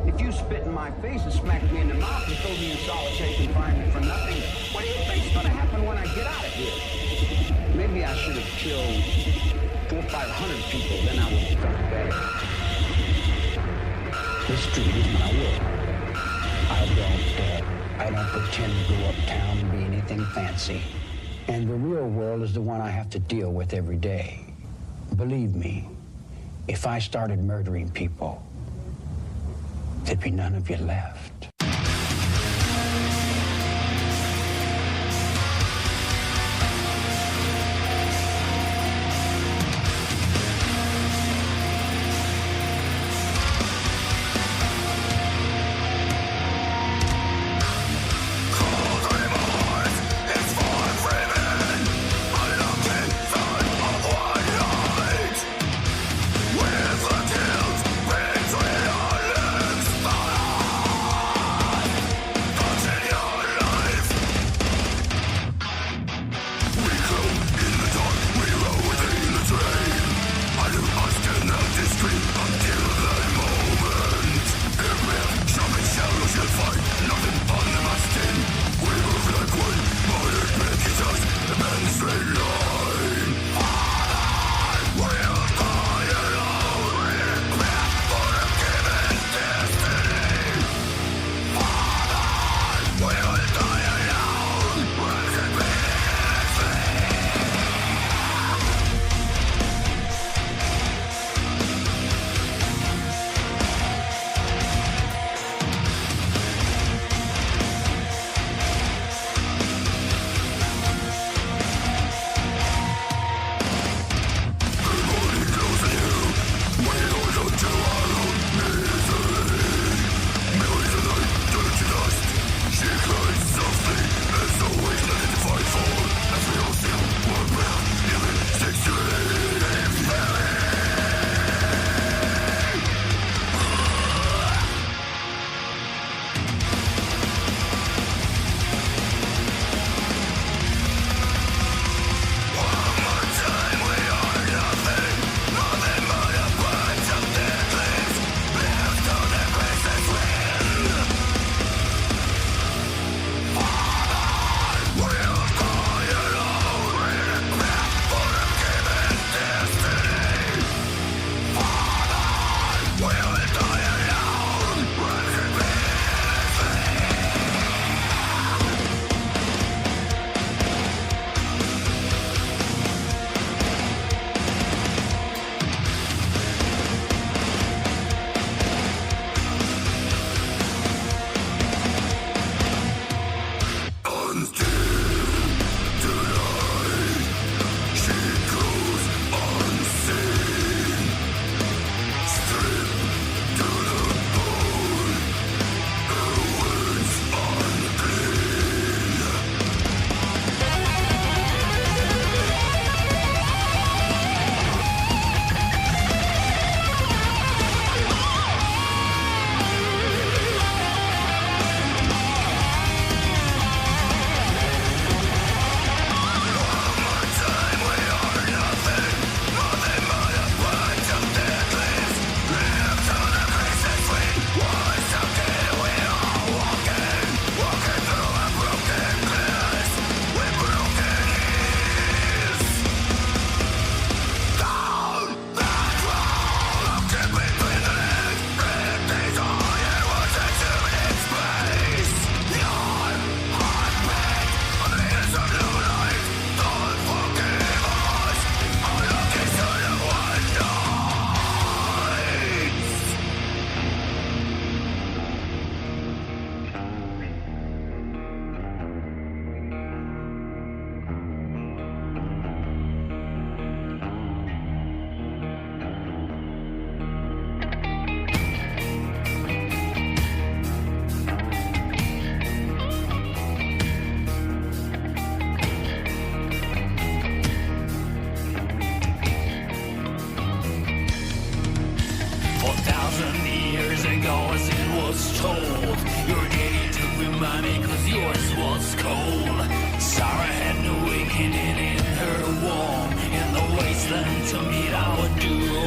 If you spit in my face and smack me in the mouth and throw me in solitary confinement for nothing, what do you think's gonna happen when I get out of here? Maybe I should have killed 400 or 500 people, then I would have done better. This street is my world. I don't pretend to go uptown and be anything fancy. And the real world is the one I have to deal with every day. Believe me, if I started murdering people, there'd be none of you left. With the guilt, between our lips, yours it was told. Your daddy took me money cause yours was cold. Sarah had no awakening in her womb. In the wasteland to meet our doom.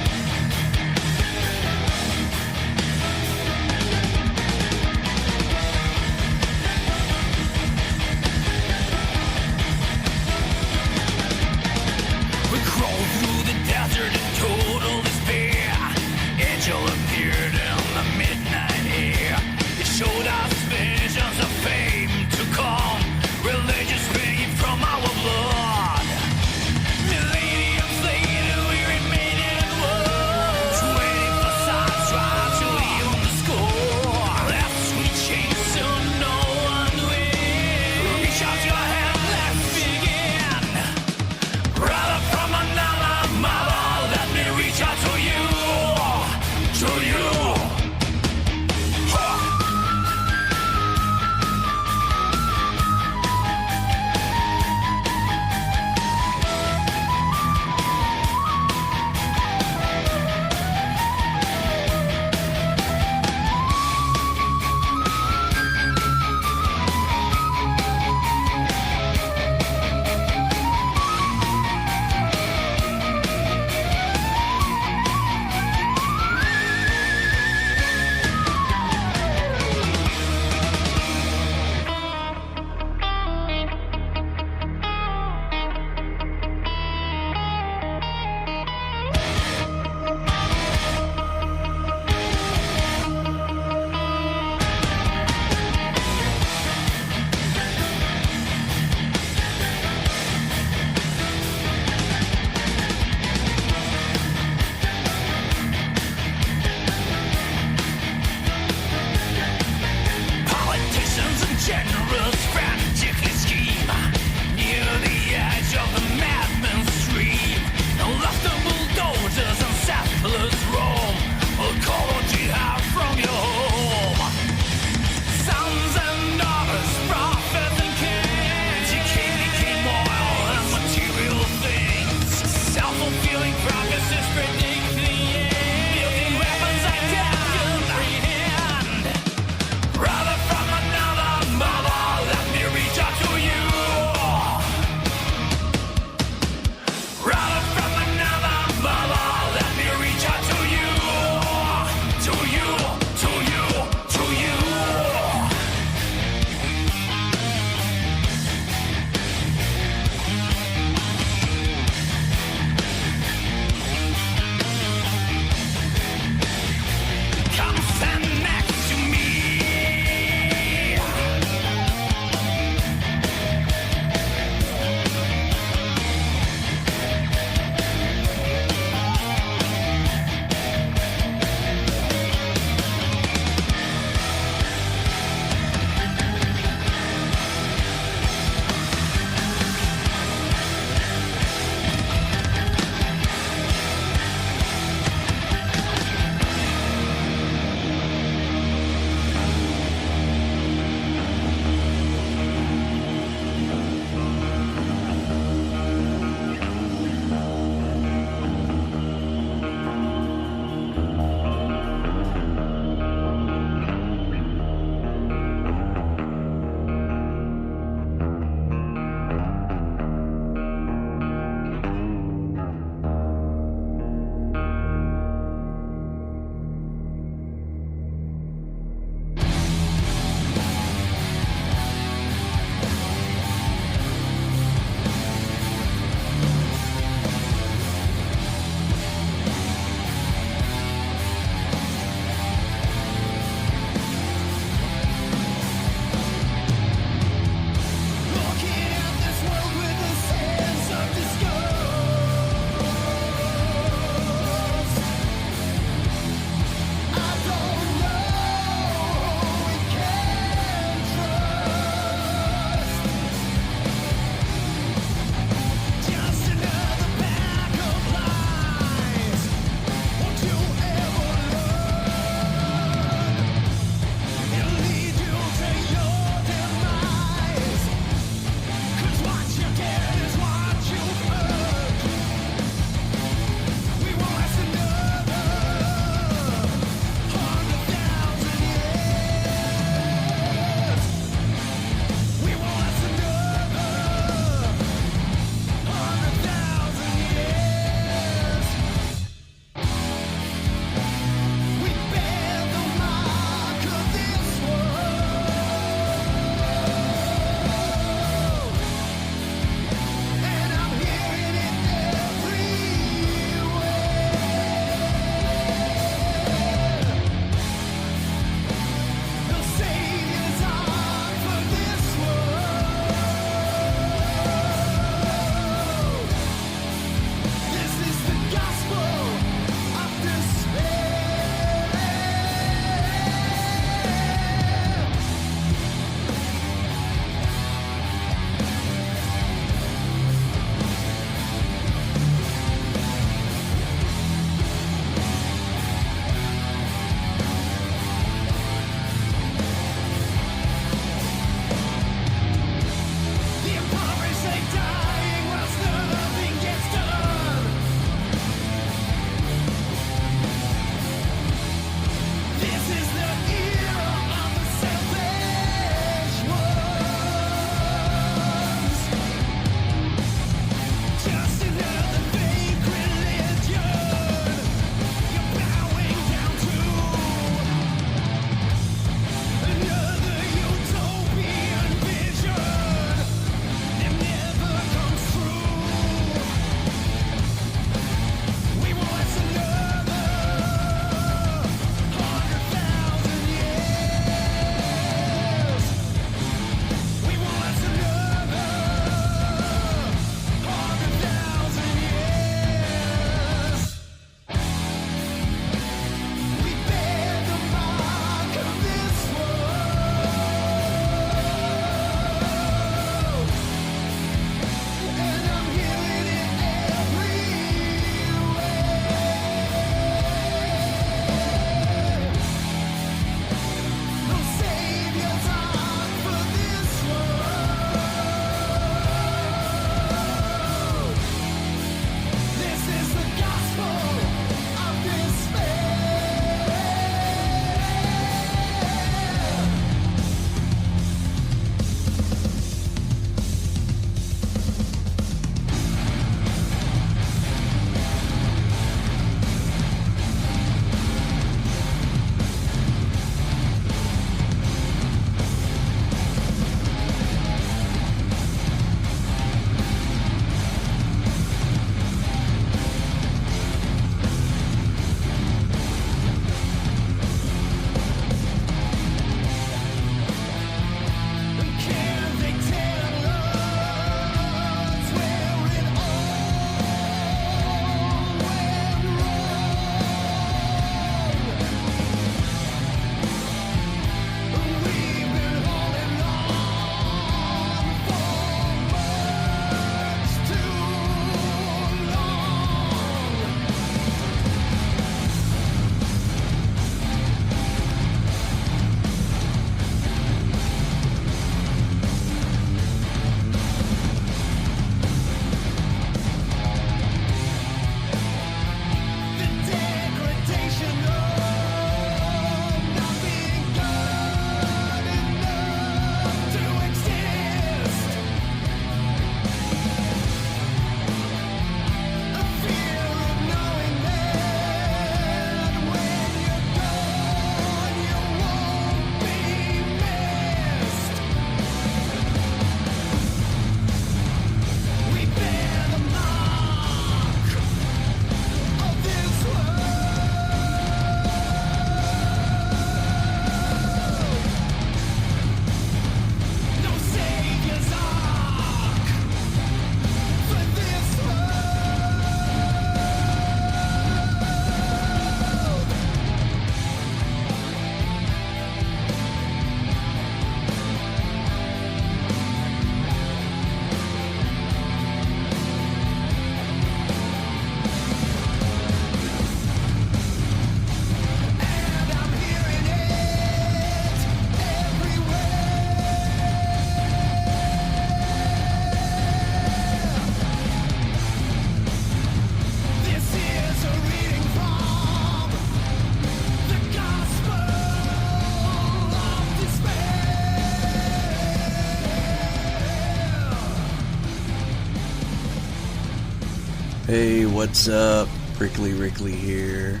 Hey, what's up? Rickley here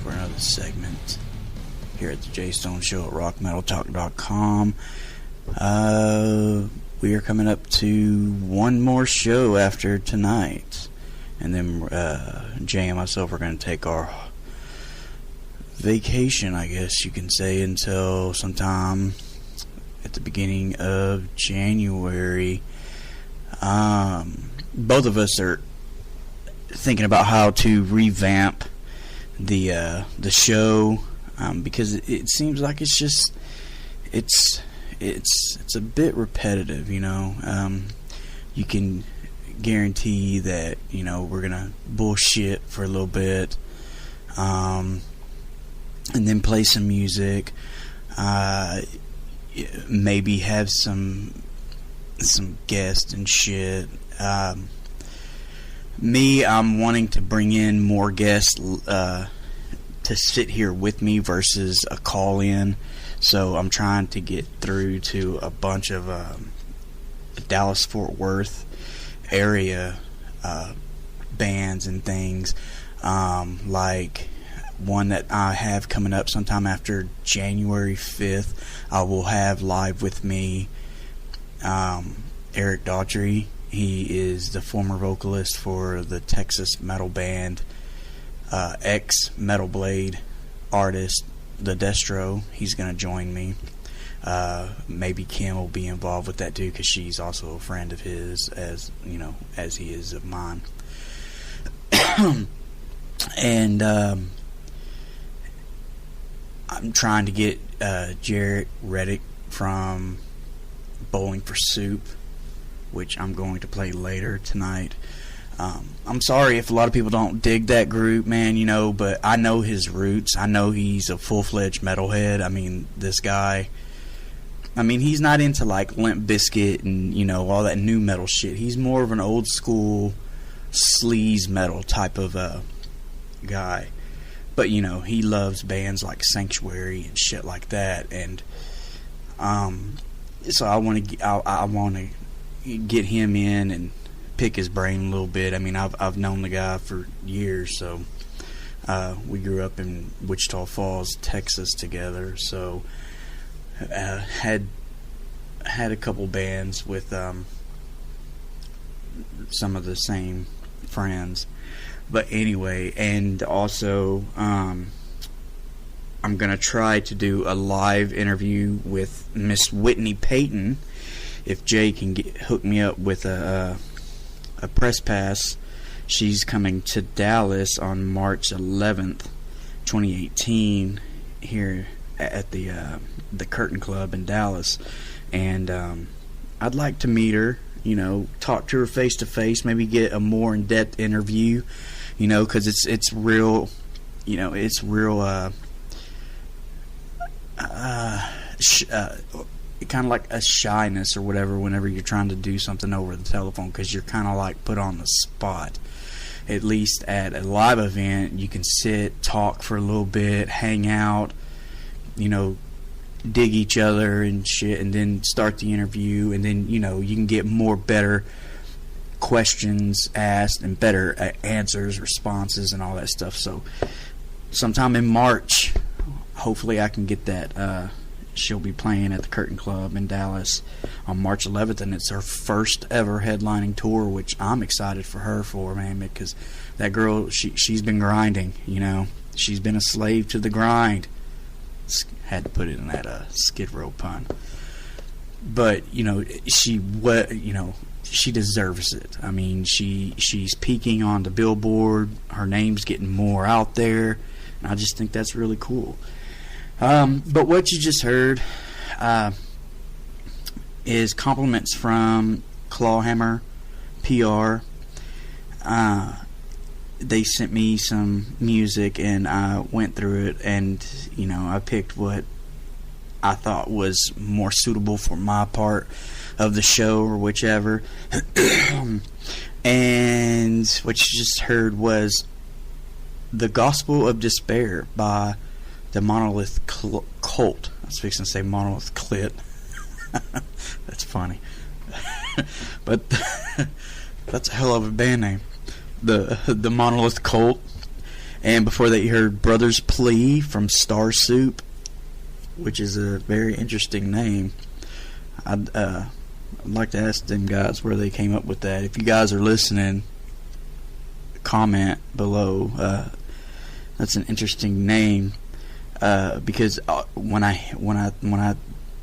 for another segment here at the Jay Stone Show at rockmetaltalk.com. We are coming up to one more show after tonight, and then Jay and myself are going to take our vacation, I guess you can say, until sometime at the beginning of January. Both of us are thinking about how to revamp the show, because it seems like it's a bit repetitive, you know. You can guarantee that, you know, we're gonna bullshit for a little bit, and then play some music, maybe have some guests and shit. I'm wanting to bring in more guests to sit here with me versus a call-in. So I'm trying to get through to a bunch of Dallas-Fort Worth area bands and things. Like one that I have coming up sometime after January 5th, I will have live with me Eric Daughtry. He is the former vocalist for the Texas metal band ex-Metal Blade artist, the Destro. He's going to join me. Maybe Kim will be involved with that too, because she's also a friend of his, as you know, as he is of mine. And I'm trying to get Jarrett Reddick from Bowling for Soup, which I'm going to play later tonight. I'm sorry if a lot of people don't dig that group, man, you know, but I know his roots. I know he's a full-fledged metalhead. I mean, this guy, I mean, he's not into, like, Limp Bizkit and, you know, all that new metal shit. He's more of an old-school sleaze metal type of guy. But, you know, he loves bands like Sanctuary and shit like that. And so I want to get him in and pick his brain a little bit. I mean, I've known the guy for years, so we grew up in Wichita Falls, Texas together. So had a couple bands with some of the same friends. But anyway, and also I'm gonna try to do a live interview with Miss Whitney Payton. If Jay can hook me up with a press pass, she's coming to Dallas on March 11th, 2018, here at the Curtain Club in Dallas, and I'd like to meet her, you know, talk to her face to face, maybe get a more in-depth interview, you know, because it's real, you know, it's real kind of like a shyness or whatever whenever you're trying to do something over the telephone, because you're kind of like put on the spot. At least at a live event, you can sit, talk for a little bit, hang out, you know, dig each other and shit, and then start the interview, and then, you know, you can get better questions asked and better answers, responses, and all that stuff. So sometime in March, hopefully I can get that. She'll be playing at the Curtain Club in Dallas on March 11th, and it's her first ever headlining tour, which I'm excited for her for, man, because that girl, she's been grinding, you know. She's been a slave to the grind. Had to put it in that Skid Row pun. But, you know, she deserves it. I mean, she's peaking on the Billboard. Her name's getting more out there, and I just think that's really cool. But what you just heard is compliments from Clawhammer PR. They sent me some music, and I went through it, and, you know, I picked what I thought was more suitable for my part of the show or whichever. And what you just heard was The Gospel of Despair by the Monolith Cult. I was fixing to say Monolith Clit. That's funny. But that's a hell of a band name. the Monolith Cult. And before that, you heard Brothers Plea from Star Soup, which is a very interesting name. I'd like to ask them guys where they came up with that. If you guys are listening, comment below. That's an interesting name, because when I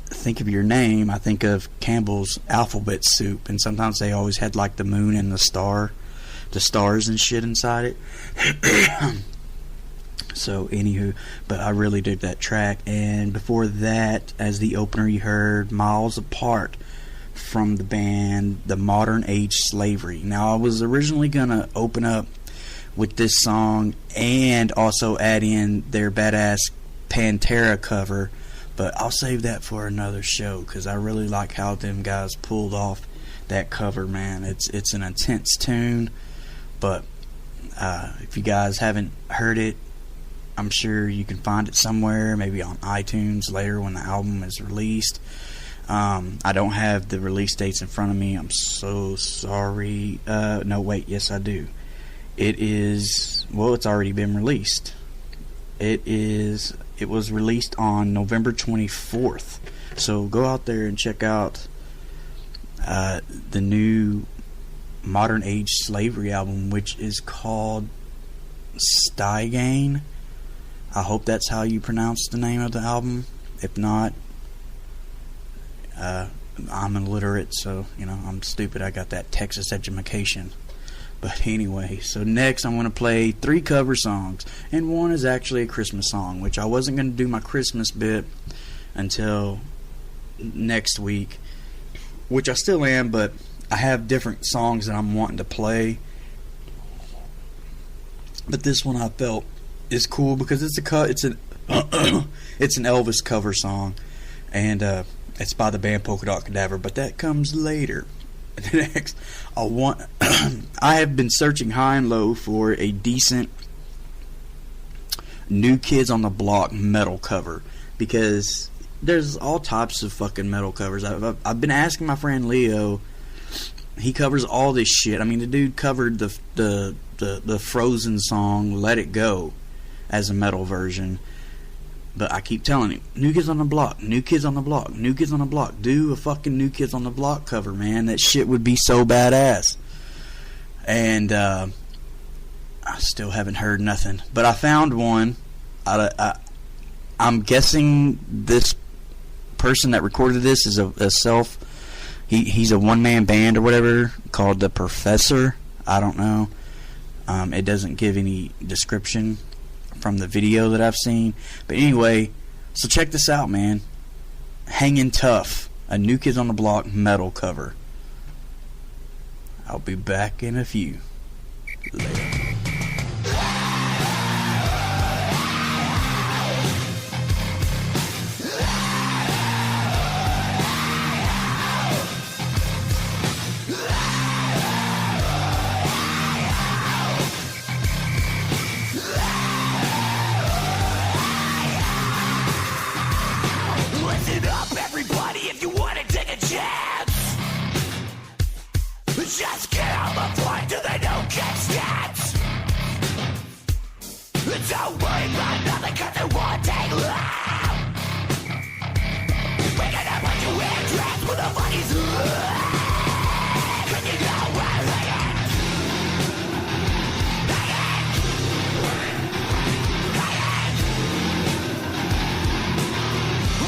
think of your name, I think of Campbell's alphabet soup, and sometimes they always had like the moon and the stars and shit inside it. So anywho, but I really dig that track. And before that, as the opener, you heard Miles Apart from the band The Modern Age Slavery. Now, I was originally gonna open up with this song and also add in their badass Pantera cover, but I'll save that for another show, because I really like how them guys pulled off that cover, man. It's an intense tune, but if you guys haven't heard it, I'm sure you can find it somewhere, maybe on iTunes later when the album is released. I don't have the release dates in front of me. I'm so sorry. No, wait, yes I do. It is, well, it's already been released. It was released on November 24th. So go out there and check out the new Modern Age Slavery album, which is called Stygain. I hope that's how you pronounce the name of the album. If not, I'm illiterate, so, I'm stupid. I got that Texas education. But anyway, so next I'm going to play 3 cover songs, and one is actually a Christmas song, which I wasn't going to do my Christmas bit until next week, which I still am, but I have different songs that I'm wanting to play. But this one I felt is cool because it's an Elvis cover song, and it's by the band Polka Dot Cadaver, but that comes later. Next, I have been searching high and low for a decent New Kids on the Block metal cover, because there's all types of fucking metal covers. I've been asking my friend Leo. He covers all this shit. I mean, the dude covered the Frozen song "Let It Go" as a metal version. But I keep telling him, New Kids on the Block, New Kids on the Block, New Kids on the Block. Do a fucking New Kids on the Block cover, man. That shit would be so badass. And I still haven't heard nothing. But I found one. I'm guessing this person that recorded this is he's a one-man band or whatever called The Professor. I don't know. It doesn't give any description from the video that I've seen. But anyway, so check this out, man. Hangin' Tough, a New Kids on the Block metal cover. I'll be back in a few. Later. Just get on the point till they don't get stats. Don't worry about nothing, cause they won't take long. We're gonna put you in a trance with the funnies. Cause you know we're hanging.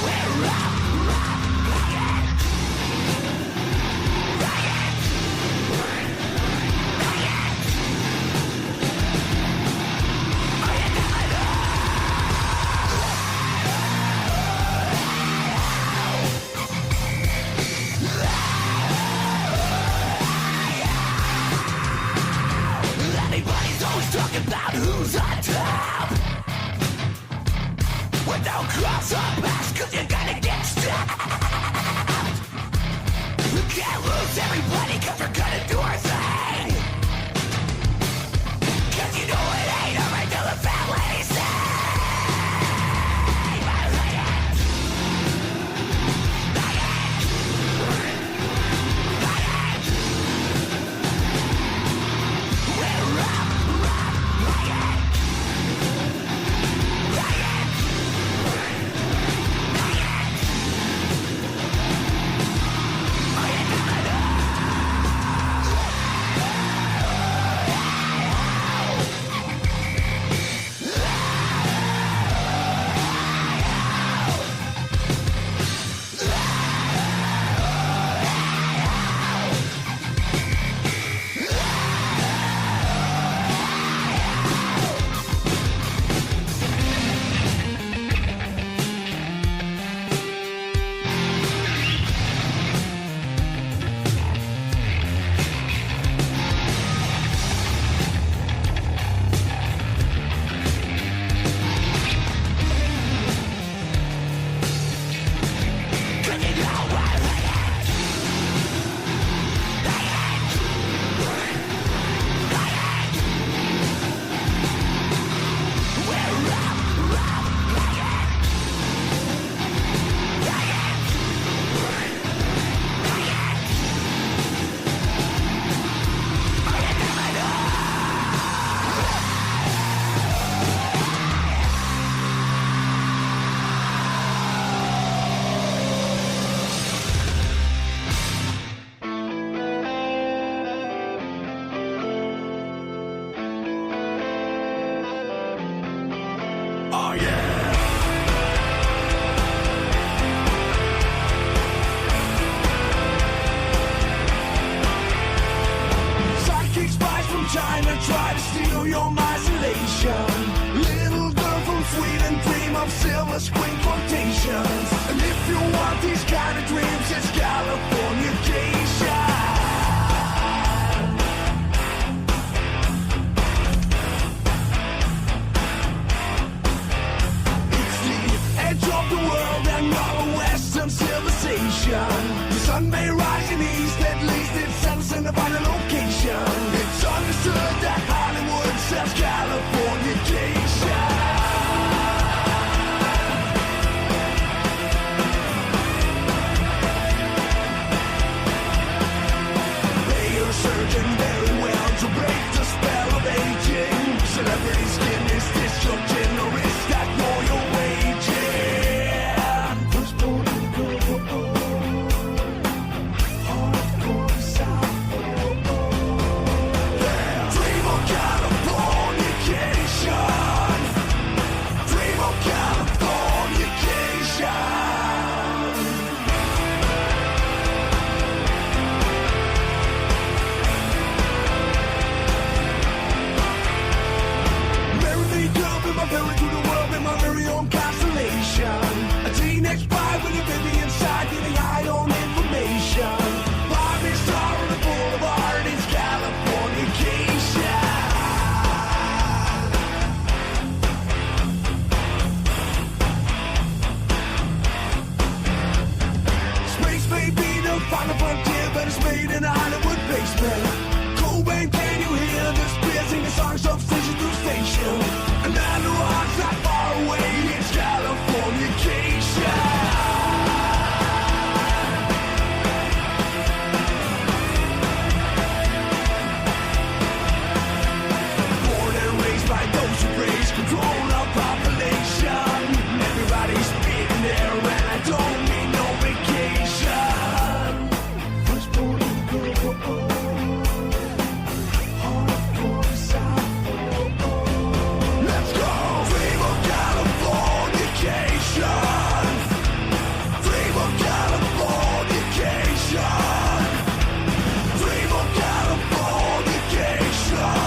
We're up. Talking about who's on top. Well, don't cross our paths, cause you're gonna get stopped. We can't lose everybody, cause we're gonna do our thing. Cause you know it ain't alright till the family sing. We're Born and raised by those who praise control of population. Everybody's beating there, and I don't mean no vacation. First born in the hardcore South. Let's go! Dream of Californication. Dream of Californication. Dream of Californication.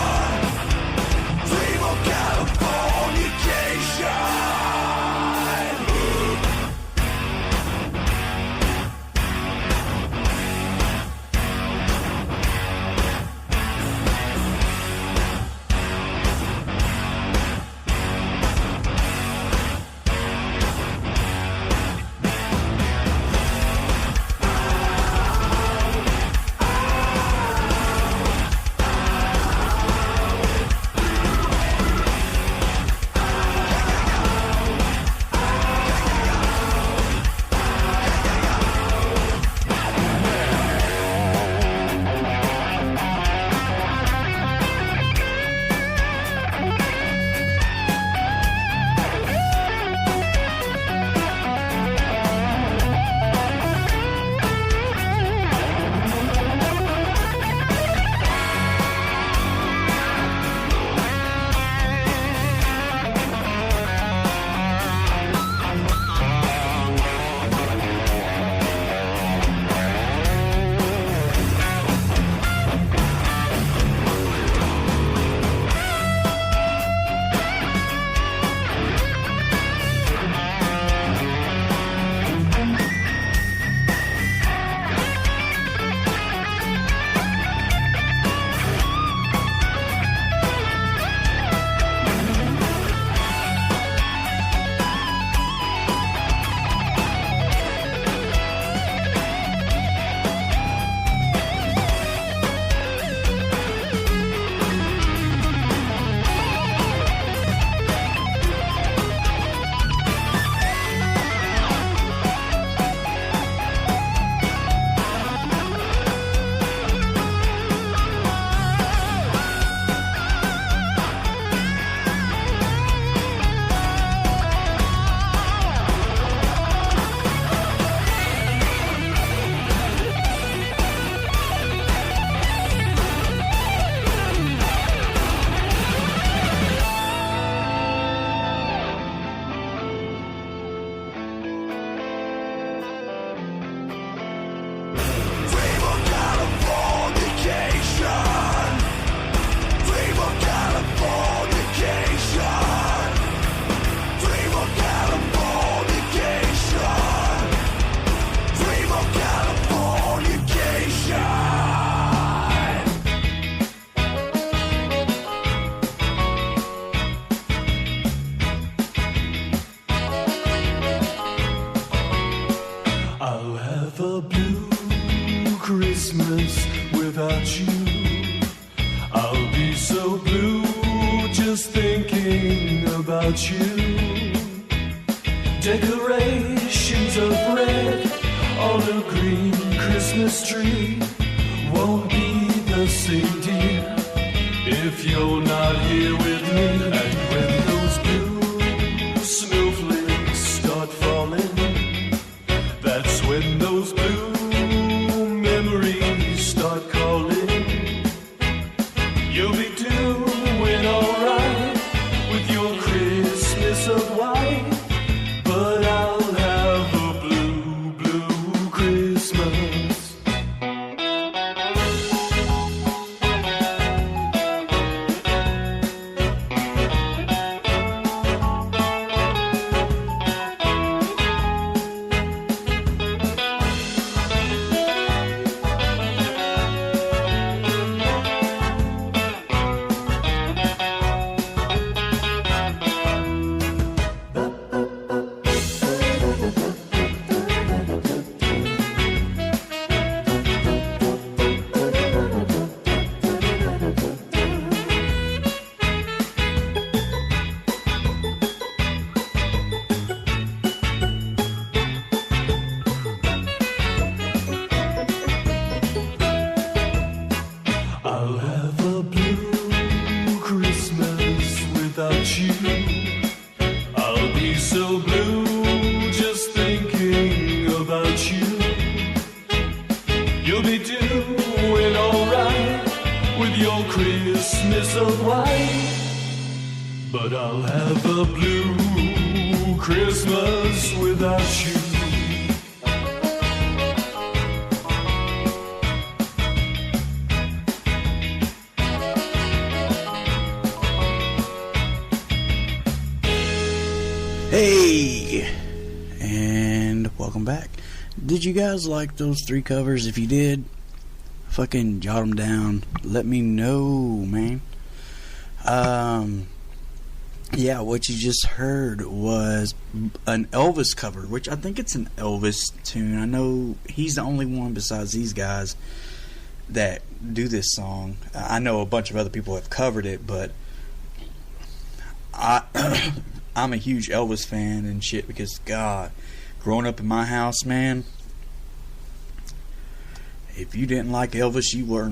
Dream of Californication. I'll have a blue Christmas without you. I'll be so blue just thinking about you. Decorations of red on a green Christmas tree won't be the same, dear, if you're not here with me. And when those blue snowflakes start falling, that's when those blue memories start calling. You'll be doing alright with your Christmas of white, but I'll have a blue, blue Christmas. so white, but I'll have a blue Christmas without you. Hey, and welcome back. Did you guys like those 3 covers? If you did, fucking jot them down. Let me know, man. Yeah, what you just heard was an Elvis cover, which I think it's an Elvis tune. I know he's the only one besides these guys that do this song. I know a bunch of other people have covered it, but I'm a huge Elvis fan and shit because, God, growing up in my house, man, if you didn't like Elvis, you were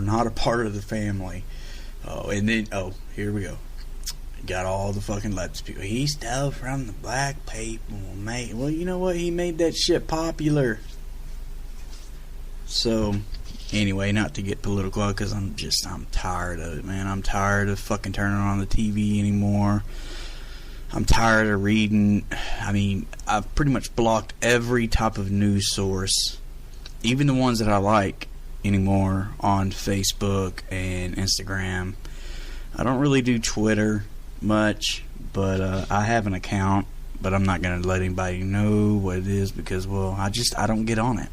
not a part of the family. Oh, and then, here we go. Got all the fucking Leps people. He stole from the black people, mate. Well, you know what? He made that shit popular. So, anyway, not to get political, because I'm tired of it, man. I'm tired of fucking turning on the TV anymore. I'm tired of reading. I mean, I've pretty much blocked every type of news source, even the ones that I like anymore, on Facebook and Instagram. I don't really do Twitter much, but I have an account, but I'm not going to let anybody know what it is because, well, I don't get on it.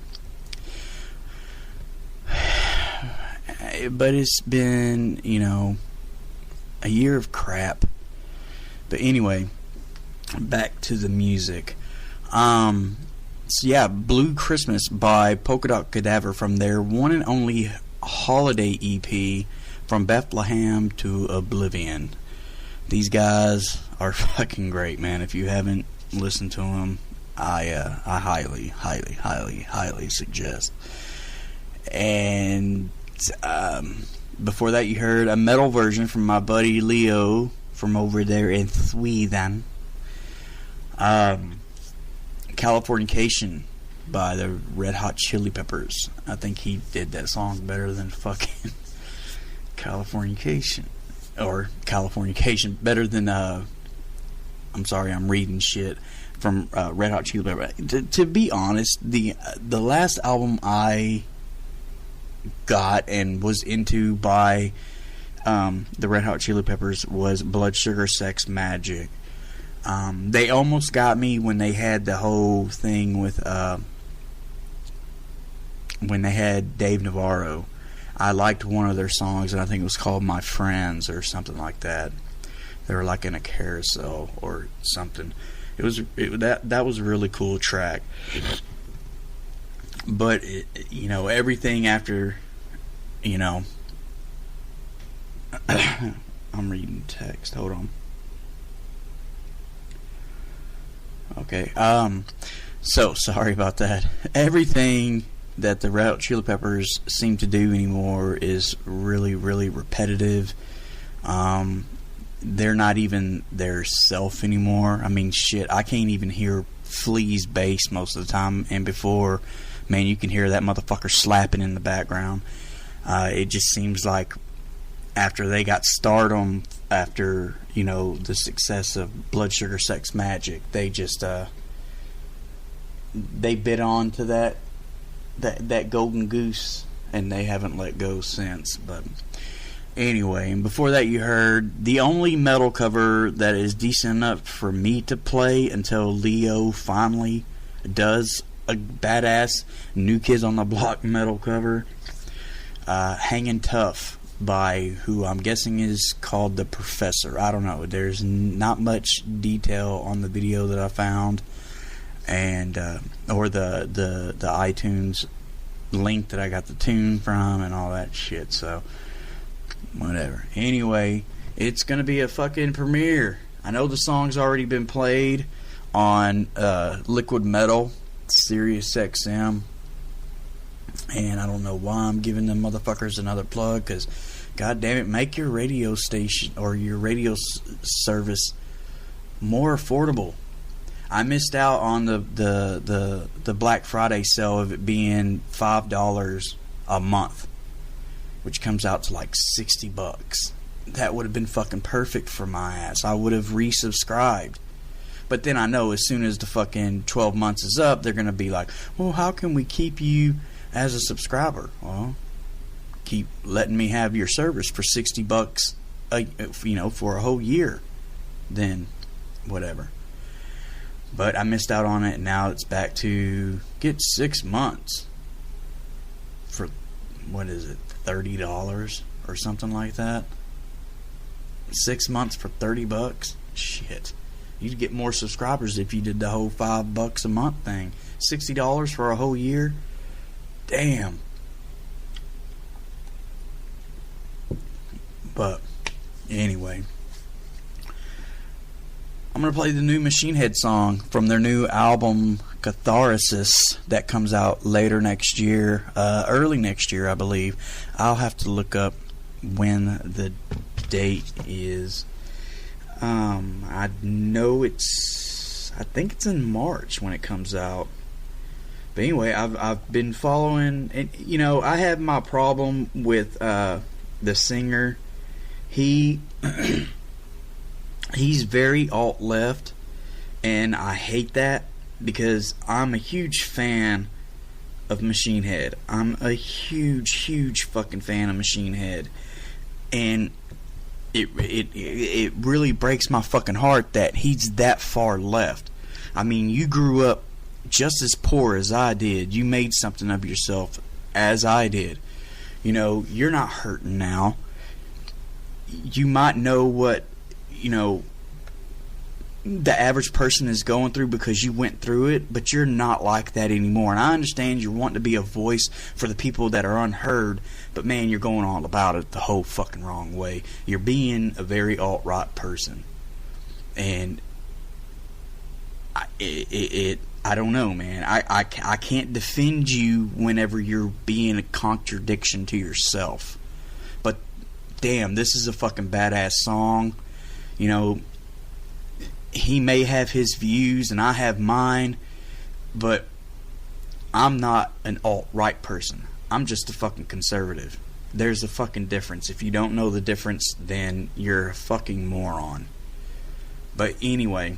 But it's been, a year of crap. But anyway, back to the music. So yeah, Blue Christmas by Polka Dot Cadaver from their one and only holiday EP, From Bethlehem to Oblivion. These guys are fucking great, man. If you haven't listened to them, I highly, highly, highly, highly suggest. And before that, you heard a metal version from my buddy Leo from over there in Sweden. Californication by the Red Hot Chili Peppers. I think he did that song better than fucking Californication. Or Californication. Better than, I'm sorry, I'm reading shit from Red Hot Chili Peppers. To be honest, the last album I got and was into by the Red Hot Chili Peppers was Blood Sugar Sex Magic. They almost got me when they had the whole thing with when they had Dave Navarro. I liked one of their songs, and I think it was called My Friends or something like that. They were like in a carousel or something. That was a really cool track. But everything after, I'm reading text. Hold on. Okay. So sorry about that. Everything that the Red Hot Chili Peppers seem to do anymore is really, really repetitive. They're not even their self anymore. I mean, shit, I can't even hear Flea's bass most of the time, and before, man, you can hear that motherfucker slapping in the background. It just seems like after they got stardom, after, the success of Blood Sugar Sex Magic, they just, they bit on to that golden goose, and they haven't let go since. But anyway, and before that you heard the only metal cover that is decent enough for me to play until Leo finally does a badass New Kids on the Block metal cover, Hangin' Tough by who I'm guessing is called The Professor. I don't know, there's not much detail on the video that I found, and or the iTunes link that I got the tune from and all that shit, so whatever. Anyway, it's gonna be a fucking premiere. I know the song's already been played on Liquid Metal, Sirius XM, and I don't know why I'm giving them motherfuckers another plug, because god damn it, make your radio station or your radio service more affordable. I missed out on the Black Friday sale of it being $5 a month. which comes out to like $60. That would have been fucking perfect for my ass. I would have resubscribed. But then I know as soon as the fucking 12 months is up, they're going to be like, well, how can we keep you as a subscriber? Well, keep letting me have your service for $60, for a whole year. Then, whatever. But I missed out on it, and now it's back to get 6 months for, what is it, $30 or something like that? 6 months for $30? Shit. You'd get more subscribers if you did the whole $5 a month thing. $60 for a whole year? Damn. But, anyway. I'm going to play the new Machine Head song from their new album, Catharsis, that comes out later next year. Early next year, I believe. I'll have to look up when the date is. I know I think it's in March when it comes out. But anyway, I've been following, and I have my problem with the singer. He's very alt-left, and I hate that because I'm a huge fan of Machine Head. I'm a huge fucking fan of Machine Head, and it really breaks my fucking heart that he's that far left. I mean, you grew up just as poor as I did. You made something of yourself as I did. You're not hurting now. You might know what, the average person is going through because you went through it, but you're not like that anymore. And I understand you're wanting to be a voice for the people that are unheard, but man, you're going all about it the whole fucking wrong way. You're being a very alt-right person. And I don't know, man. I can't defend you whenever you're being a contradiction to yourself. But damn, this is a fucking badass song. He may have his views and I have mine, but I'm not an alt-right person. I'm just a fucking conservative. There's a fucking difference. If you don't know the difference, then you're a fucking moron. But anyway,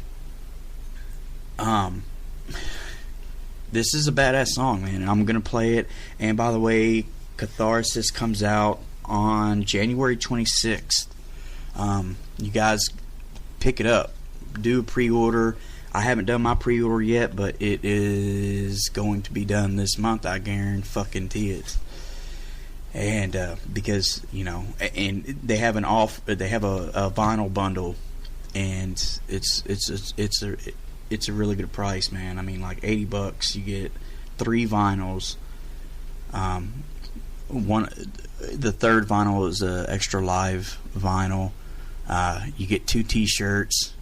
this is a badass song, man. I'm gonna play it. And by the way, Catharsis comes out on January 26th. You guys pick it up. Do a pre-order. I haven't done my pre-order yet, but it is going to be done this month. I guarantee it. And because and they have a vinyl bundle, and it's a really good price, man. I mean, like $80, you get 3 vinyls. The third vinyl is a extra live vinyl. You get 2 T-shirts.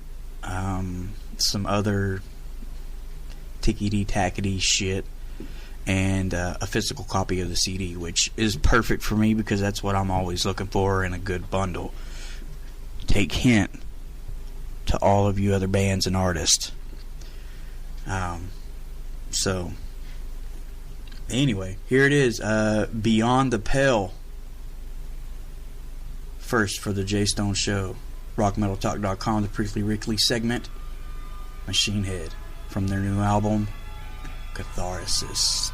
Some other tickety-tackety shit, and a physical copy of the CD, which is perfect for me because that's what I'm always looking for in a good bundle. Take hint to all of you other bands and artists. So anyway, here it is. Beyond the Pale. First for the Jay Stone Show. RockMetalTalk.com, the Prickly Rickly segment. Machine Head from their new album, Catharsis.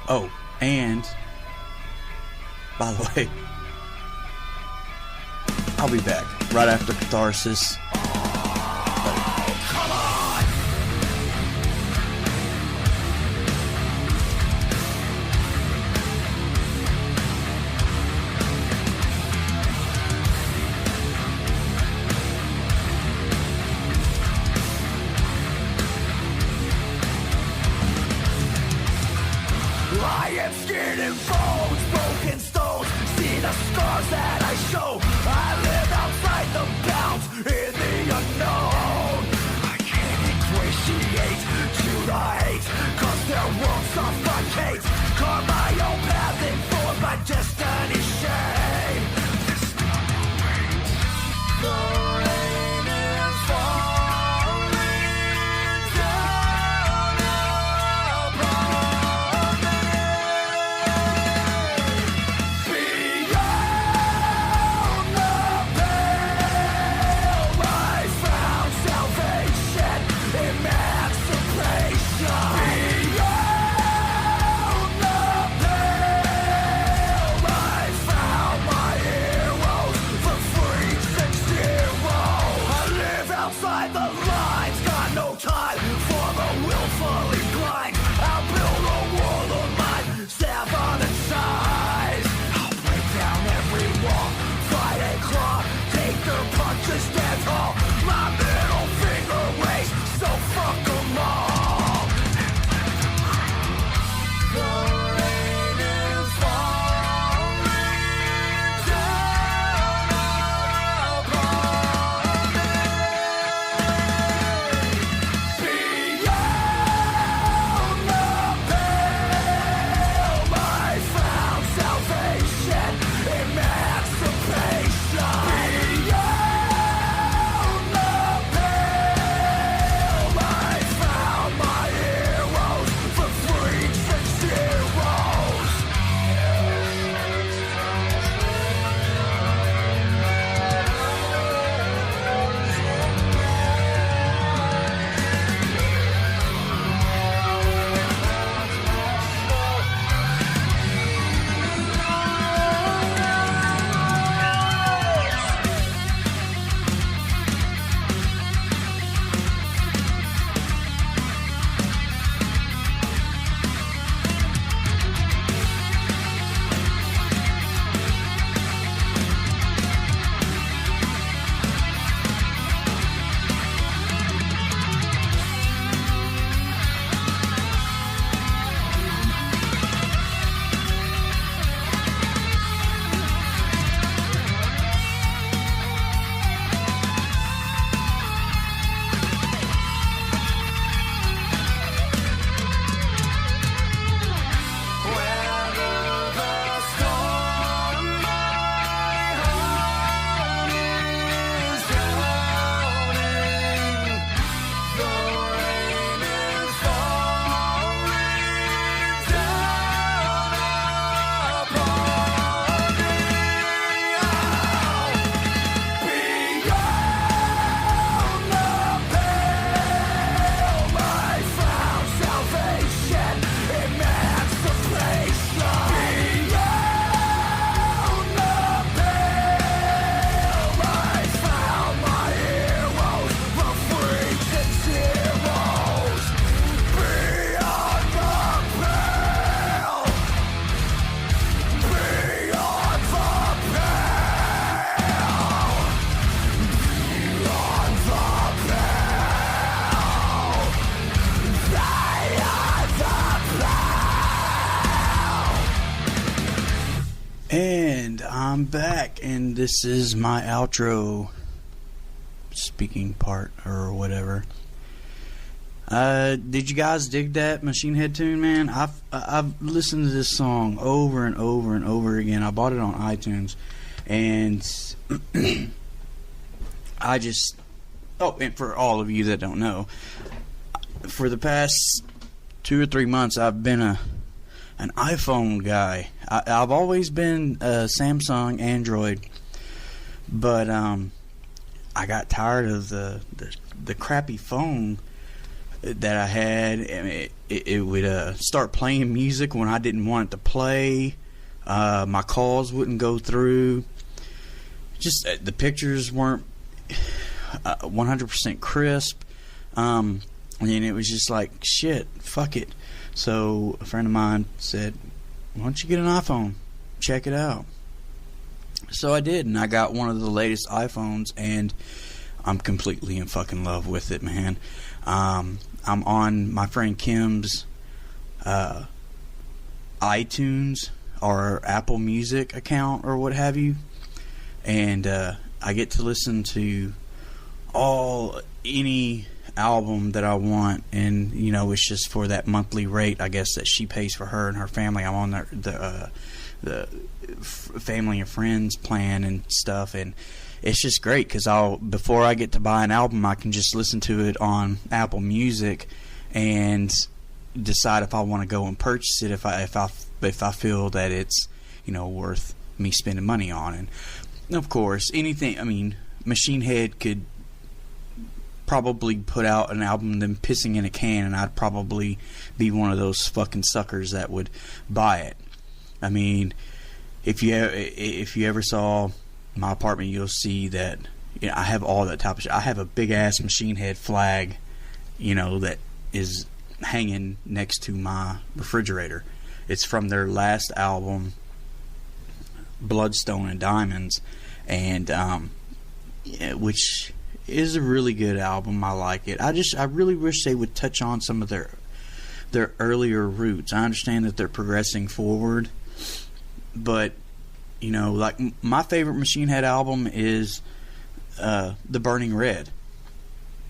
Oh, and by the way, I'll be back right after Catharsis. Beyond I'm back, and this is my outro speaking part or whatever. Did you guys dig that Machine Head tune, man? I've listened to this song over and over and over again. I bought it on iTunes, and I just... Oh, and for all of you that don't know, for the past 2 or 3 months, I've been an iPhone guy. I've always been a Samsung Android, but I got tired of the crappy phone that I had. And it would start playing music when I didn't want it to play. My calls wouldn't go through. Just the pictures weren't 100% crisp. And it was just like, shit, fuck it. So a friend of mine said, why don't you get an iPhone? Check it out. So I did, and I got one of the latest iPhones, and I'm completely in fucking love with it, man. I'm on my friend Kim's iTunes or Apple Music account or what have you, and I get to listen to any album that I want, and you know, it's just for that monthly rate, I guess, that she pays for her and her family. I'm on the family and friends plan and stuff, and it's just great because before I get to buy an album, I can just listen to it on Apple Music and decide if I want to go and purchase it if I feel that it's, you know, worth me spending money on. And of course, anything, I mean, Machine Head could probably put out an album them pissing in a can, and I'd probably be one of those fucking suckers that would buy it. I mean, if you ever saw my apartment, you'll see that, you know, I have all that type of shit. I have a big ass Machine Head flag, you know, that is hanging next to my refrigerator. It's from their last album, Bloodstone and Diamonds, and which is a really good album. I like it. I really wish they would touch on some of their earlier roots. I understand that they're progressing forward, but you know, like my favorite Machine Head album is The Burning Red.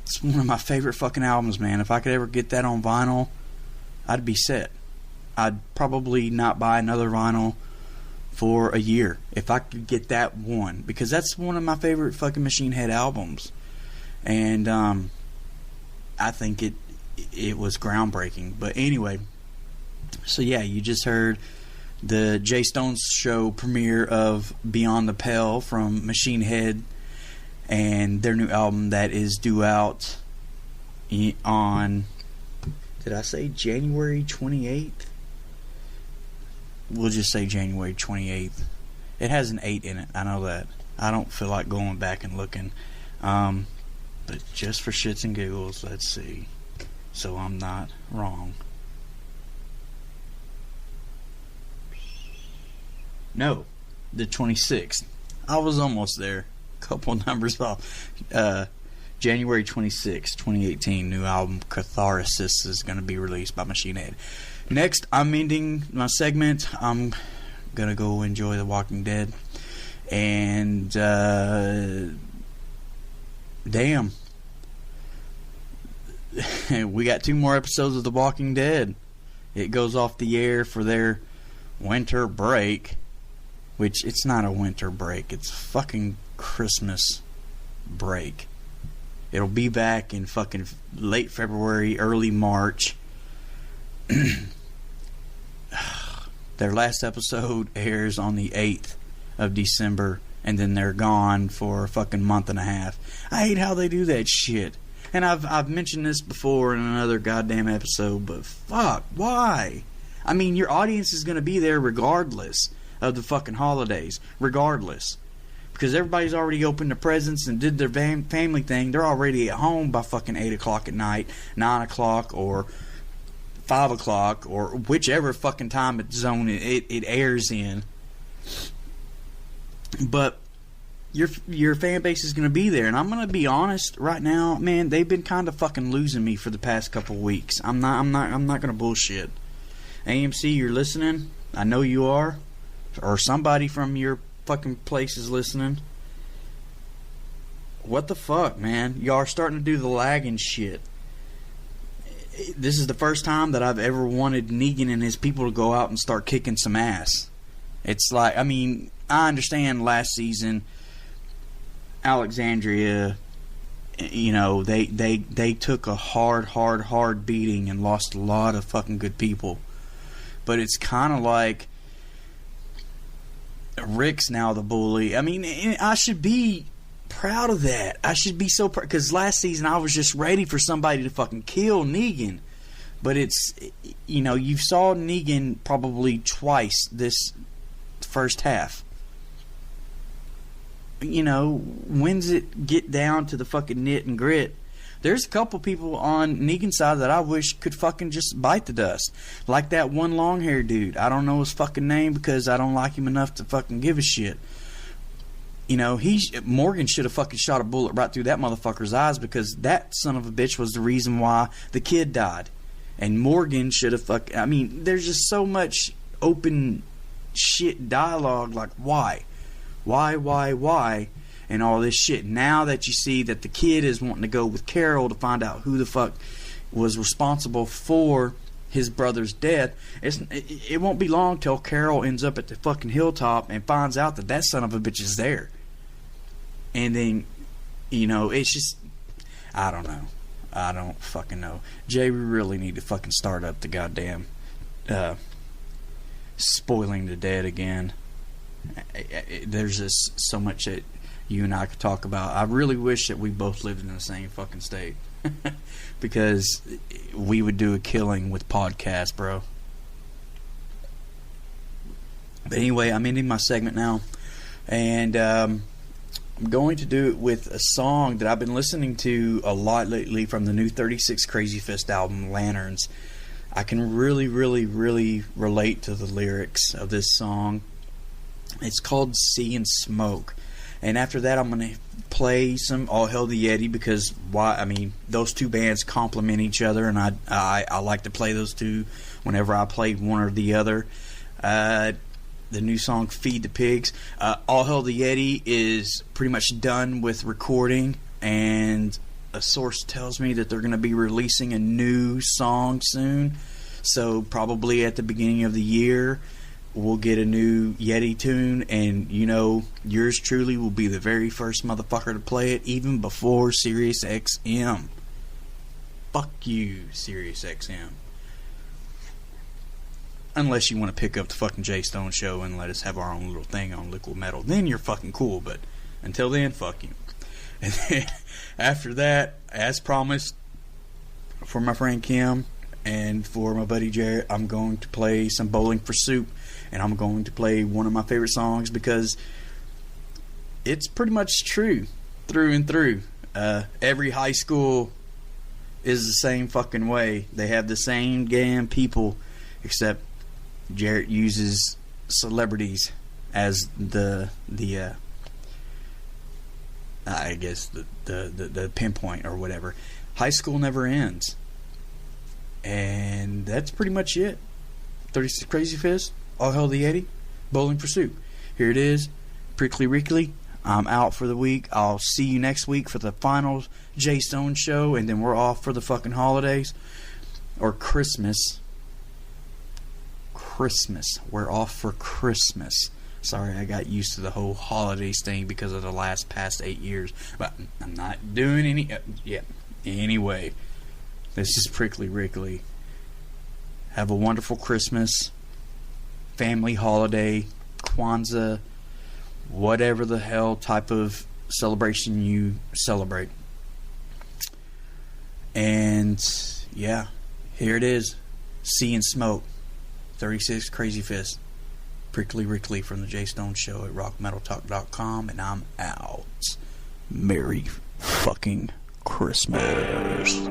It's one of my favorite fucking albums, man. If I could ever get that on vinyl, I'd be set. I'd probably not buy another vinyl for a year if I could get that one, because that's one of my favorite fucking Machine Head albums. And I think it was groundbreaking. But anyway, so yeah, you just heard the Jay Stone's Show premiere of Beyond the Pale from Machine Head and their new album that is due out on, did I say January 28th? We'll just say January 28th. It has an 8 in it, I know that. I don't feel like going back and looking. But just for shits and giggles, let's see. So I'm not wrong. No, the 26th. I was almost there. Couple numbers off. January 26th, 2018, new album Catharsis is going to be released by Machine Head. Next, I'm ending my segment. I'm going to go enjoy The Walking Dead. And, damn. We got 2 more episodes of The Walking Dead. It goes off the air for their winter break. Which, it's not a winter break. It's fucking Christmas break. It'll be back in fucking late February, early March. Their last episode airs on the 8th of December, and then they're gone for a fucking month and a half. I hate how they do that shit. And I've mentioned this before in another goddamn episode, but fuck, why? I mean, your audience is going to be there regardless of the fucking holidays, regardless, because everybody's already opened their presents and did their family thing. They're already at home by fucking 8 o'clock at night, 9 o'clock, or 5 o'clock, or whichever fucking time zone it airs in. But your fan base is going to be there, and I'm going to be honest right now, man. They've been kind of fucking losing me for the past couple weeks. I'm not going to bullshit. AMC, you're listening. I know you are. Or somebody from your fucking places listening. What the fuck, man? Y'all are starting to do the lagging shit. This is the first time that I've ever wanted Negan and his people to go out and start kicking some ass. It's like, I mean, I understand last season, Alexandria, you know, they took a hard beating and lost a lot of fucking good people. But it's kind of like Rick's now the bully. I mean, I should be proud of that. I should be so proud, because last season I was just ready for somebody to fucking kill Negan. But it's, you know, you saw Negan probably twice this first half. You know, when's it get down to the fucking nit and grit? There's a couple people on Negan's side that I wish could fucking just bite the dust. Like that one long hair dude. I don't know his fucking name because I don't like him enough to fucking give a shit. You know, Morgan should have fucking shot a bullet right through that motherfucker's eyes, because that son of a bitch was the reason why the kid died. And Morgan should have fucking... I mean, there's just so much open shit dialogue, like, why? Why? And all this shit. Now that you see that the kid is wanting to go with Carol to find out who the fuck was responsible for his brother's death, it won't be long till Carol ends up at the fucking hilltop and finds out that that son of a bitch is there. And then, you know, it's just, I don't know. I don't fucking know. Jay, we really need to fucking start up the goddamn spoiling the dead again. There's just so much that you and I could talk about. I really wish that we both lived in the same fucking state. Because we would do a killing with podcasts, bro. But anyway, I'm ending my segment now. And I'm going to do it with a song that I've been listening to a lot lately from the new 36 Crazy Fist album, Lanterns. I can really relate to the lyrics of this song. It's called Sea and Smoke. And after that, I'm going to play some All Hail the Yeti, because why? I mean, those two bands complement each other, and I like to play those two whenever I play one or the other. The new song Feed the Pigs. All Hail the Yeti is pretty much done with recording, and a source tells me that they're going to be releasing a new song soon. So probably at the beginning of the year, we'll get a new Yeti tune, and you know, yours truly will be the very first motherfucker to play it, even before Sirius XM. Fuck you, Sirius XM. Unless you want to pick up the fucking Jay Stone Show and let us have our own little thing on Liquid Metal, then you're fucking cool. But until then, fuck you. And then after that, as promised, for my friend Kim and for my buddy Jarrett, I'm going to play some Bowling for Soup. And I'm going to play one of my favorite songs, because it's pretty much true through and through. Every high school is the same fucking way. They have the same damn people, except Jarrett uses celebrities as the I guess the pinpoint or whatever. High school never ends, and that's pretty much it. 36 Crazy Fist, All Hail the Yeti, Bowling for Soup. Here it is, Prickly Rickly. I'm out for the week. I'll see you next week for the final Jay Stone Show, and then we're off for the fucking holidays. Or Christmas. We're off for Christmas. Sorry, I got used to the whole holidays thing because of the past 8 years. But I'm not doing any... Anyway, this is Prickly Rickly. Have a wonderful Christmas, family holiday, Kwanzaa, whatever the hell type of celebration you celebrate. And yeah, here it is, Sea and Smoke, 36 Crazy Fist, Prickly Rickly from the Jay Stone Show at rockmetaltalk.com, and I'm out. Merry fucking Christmas.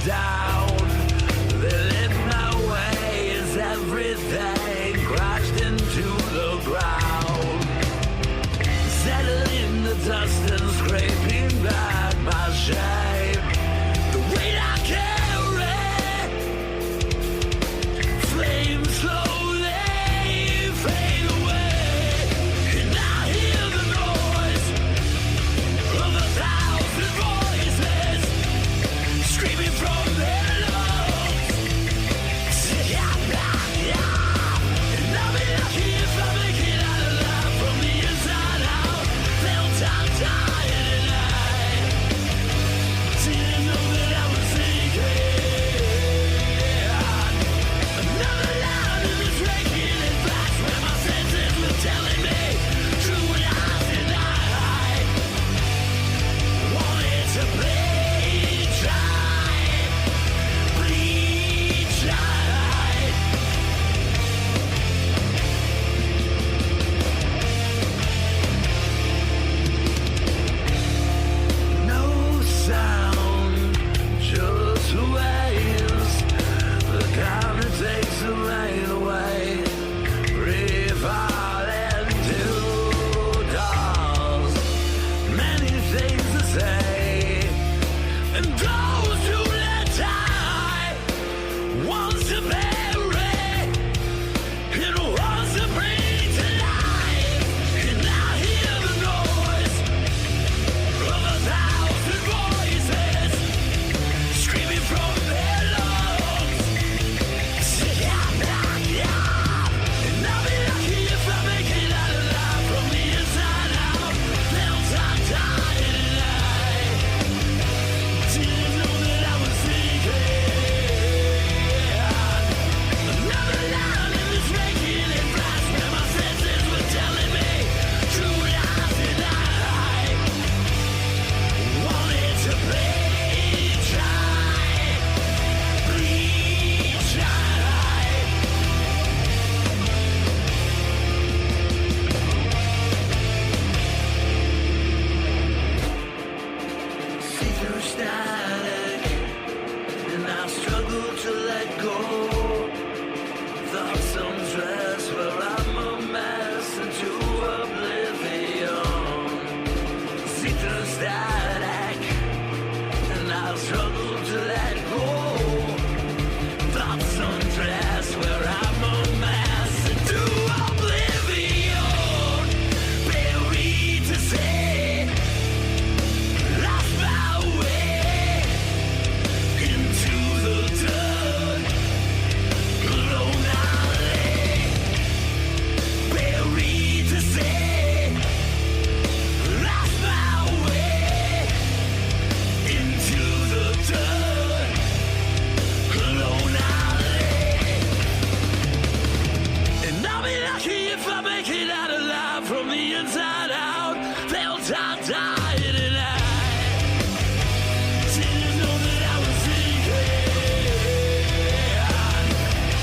Down, they lit my way as everything crashed into the ground. Settle in the dust and shame. The weight I carry, flames slowly fade away, and I hear the noise of 1,000 voices screaming from their lungs. And I'll be lucky if I make it out alive from the inside out. They'll die tonight. Didn't know that I was thinking. Another line in this breaking and flash where my senses were telling me true lies and I wanted to bleed dry, bleed dry. No sound, just waves. The kind that takes the rain away. Refall into dolls. Many things to say. And those who let die wants to bury and wants to bring to life. And I hear the noise of 1,000 voices screaming from their lungs. And I'll be lucky if I make it out alive from the inside out. They'll die tonight. Didn't know that I was thinking. Another line in this breaking and flash where my senses were telling me true lies and I wanted to bleed dry, bleed dry. See through static, and I struggle to let go. Thoughts undress where I'm a mess into oblivion. See through static, and I struggle to let go. Thoughts undress where I'm a mess into oblivion. Buried to say, lost my way into the dirt. Alone I lay, buried to say, lost my way into the dirt. Alone I lay, and I'll be lucky if I make it out alive from the inside out. They'll die tonight. Didn't know that I was thinking.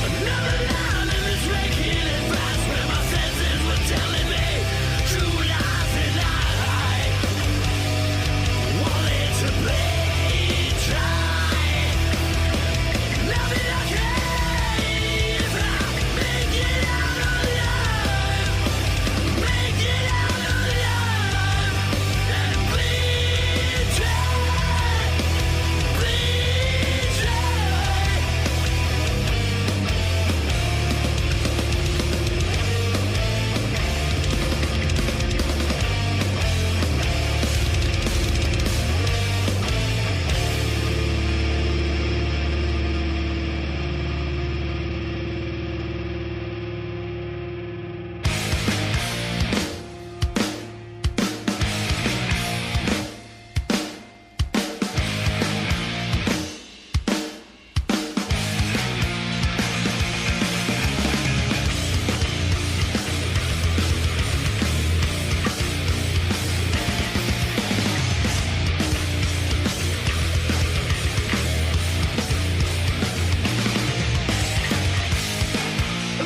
Another line in this breaking and flash where my senses were telling me true lies and I wanted to bleed dry. And I'll be lucky if I make it out alive, make it out alive, and bleed dry, bleed dry.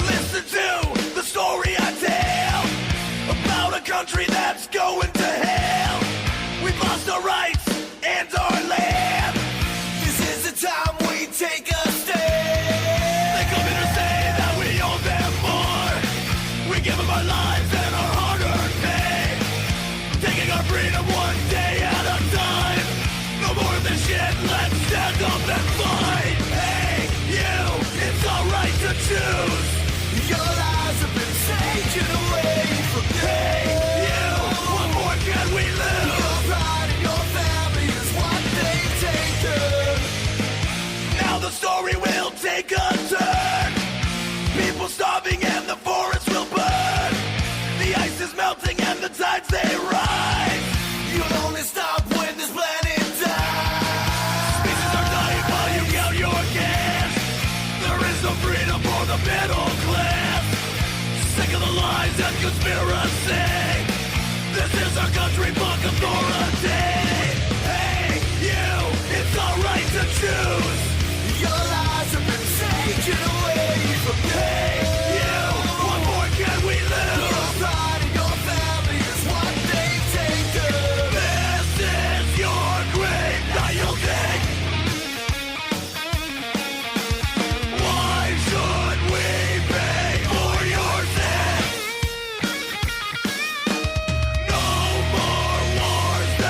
Listen to the story I tell about a country that's going to hell. We've lost our rights and our land. This is the time we take a stand. They come in to say that we owe them more. We give them our lives and our hard-earned pay, taking our freedom one day at a time. No our country book authority. Hey, you, it's alright to choose. Your lives have been taken away from me. Hey, you, what more can we lose? Your pride and your family is what they've taken. This is your grave, now you'll dig. Why should we pay for your sins? No more wars.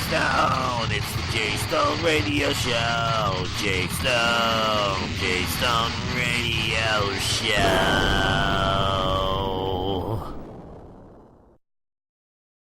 Stone. It's the Jay Stone Radio Show. Jay Stone Radio Show.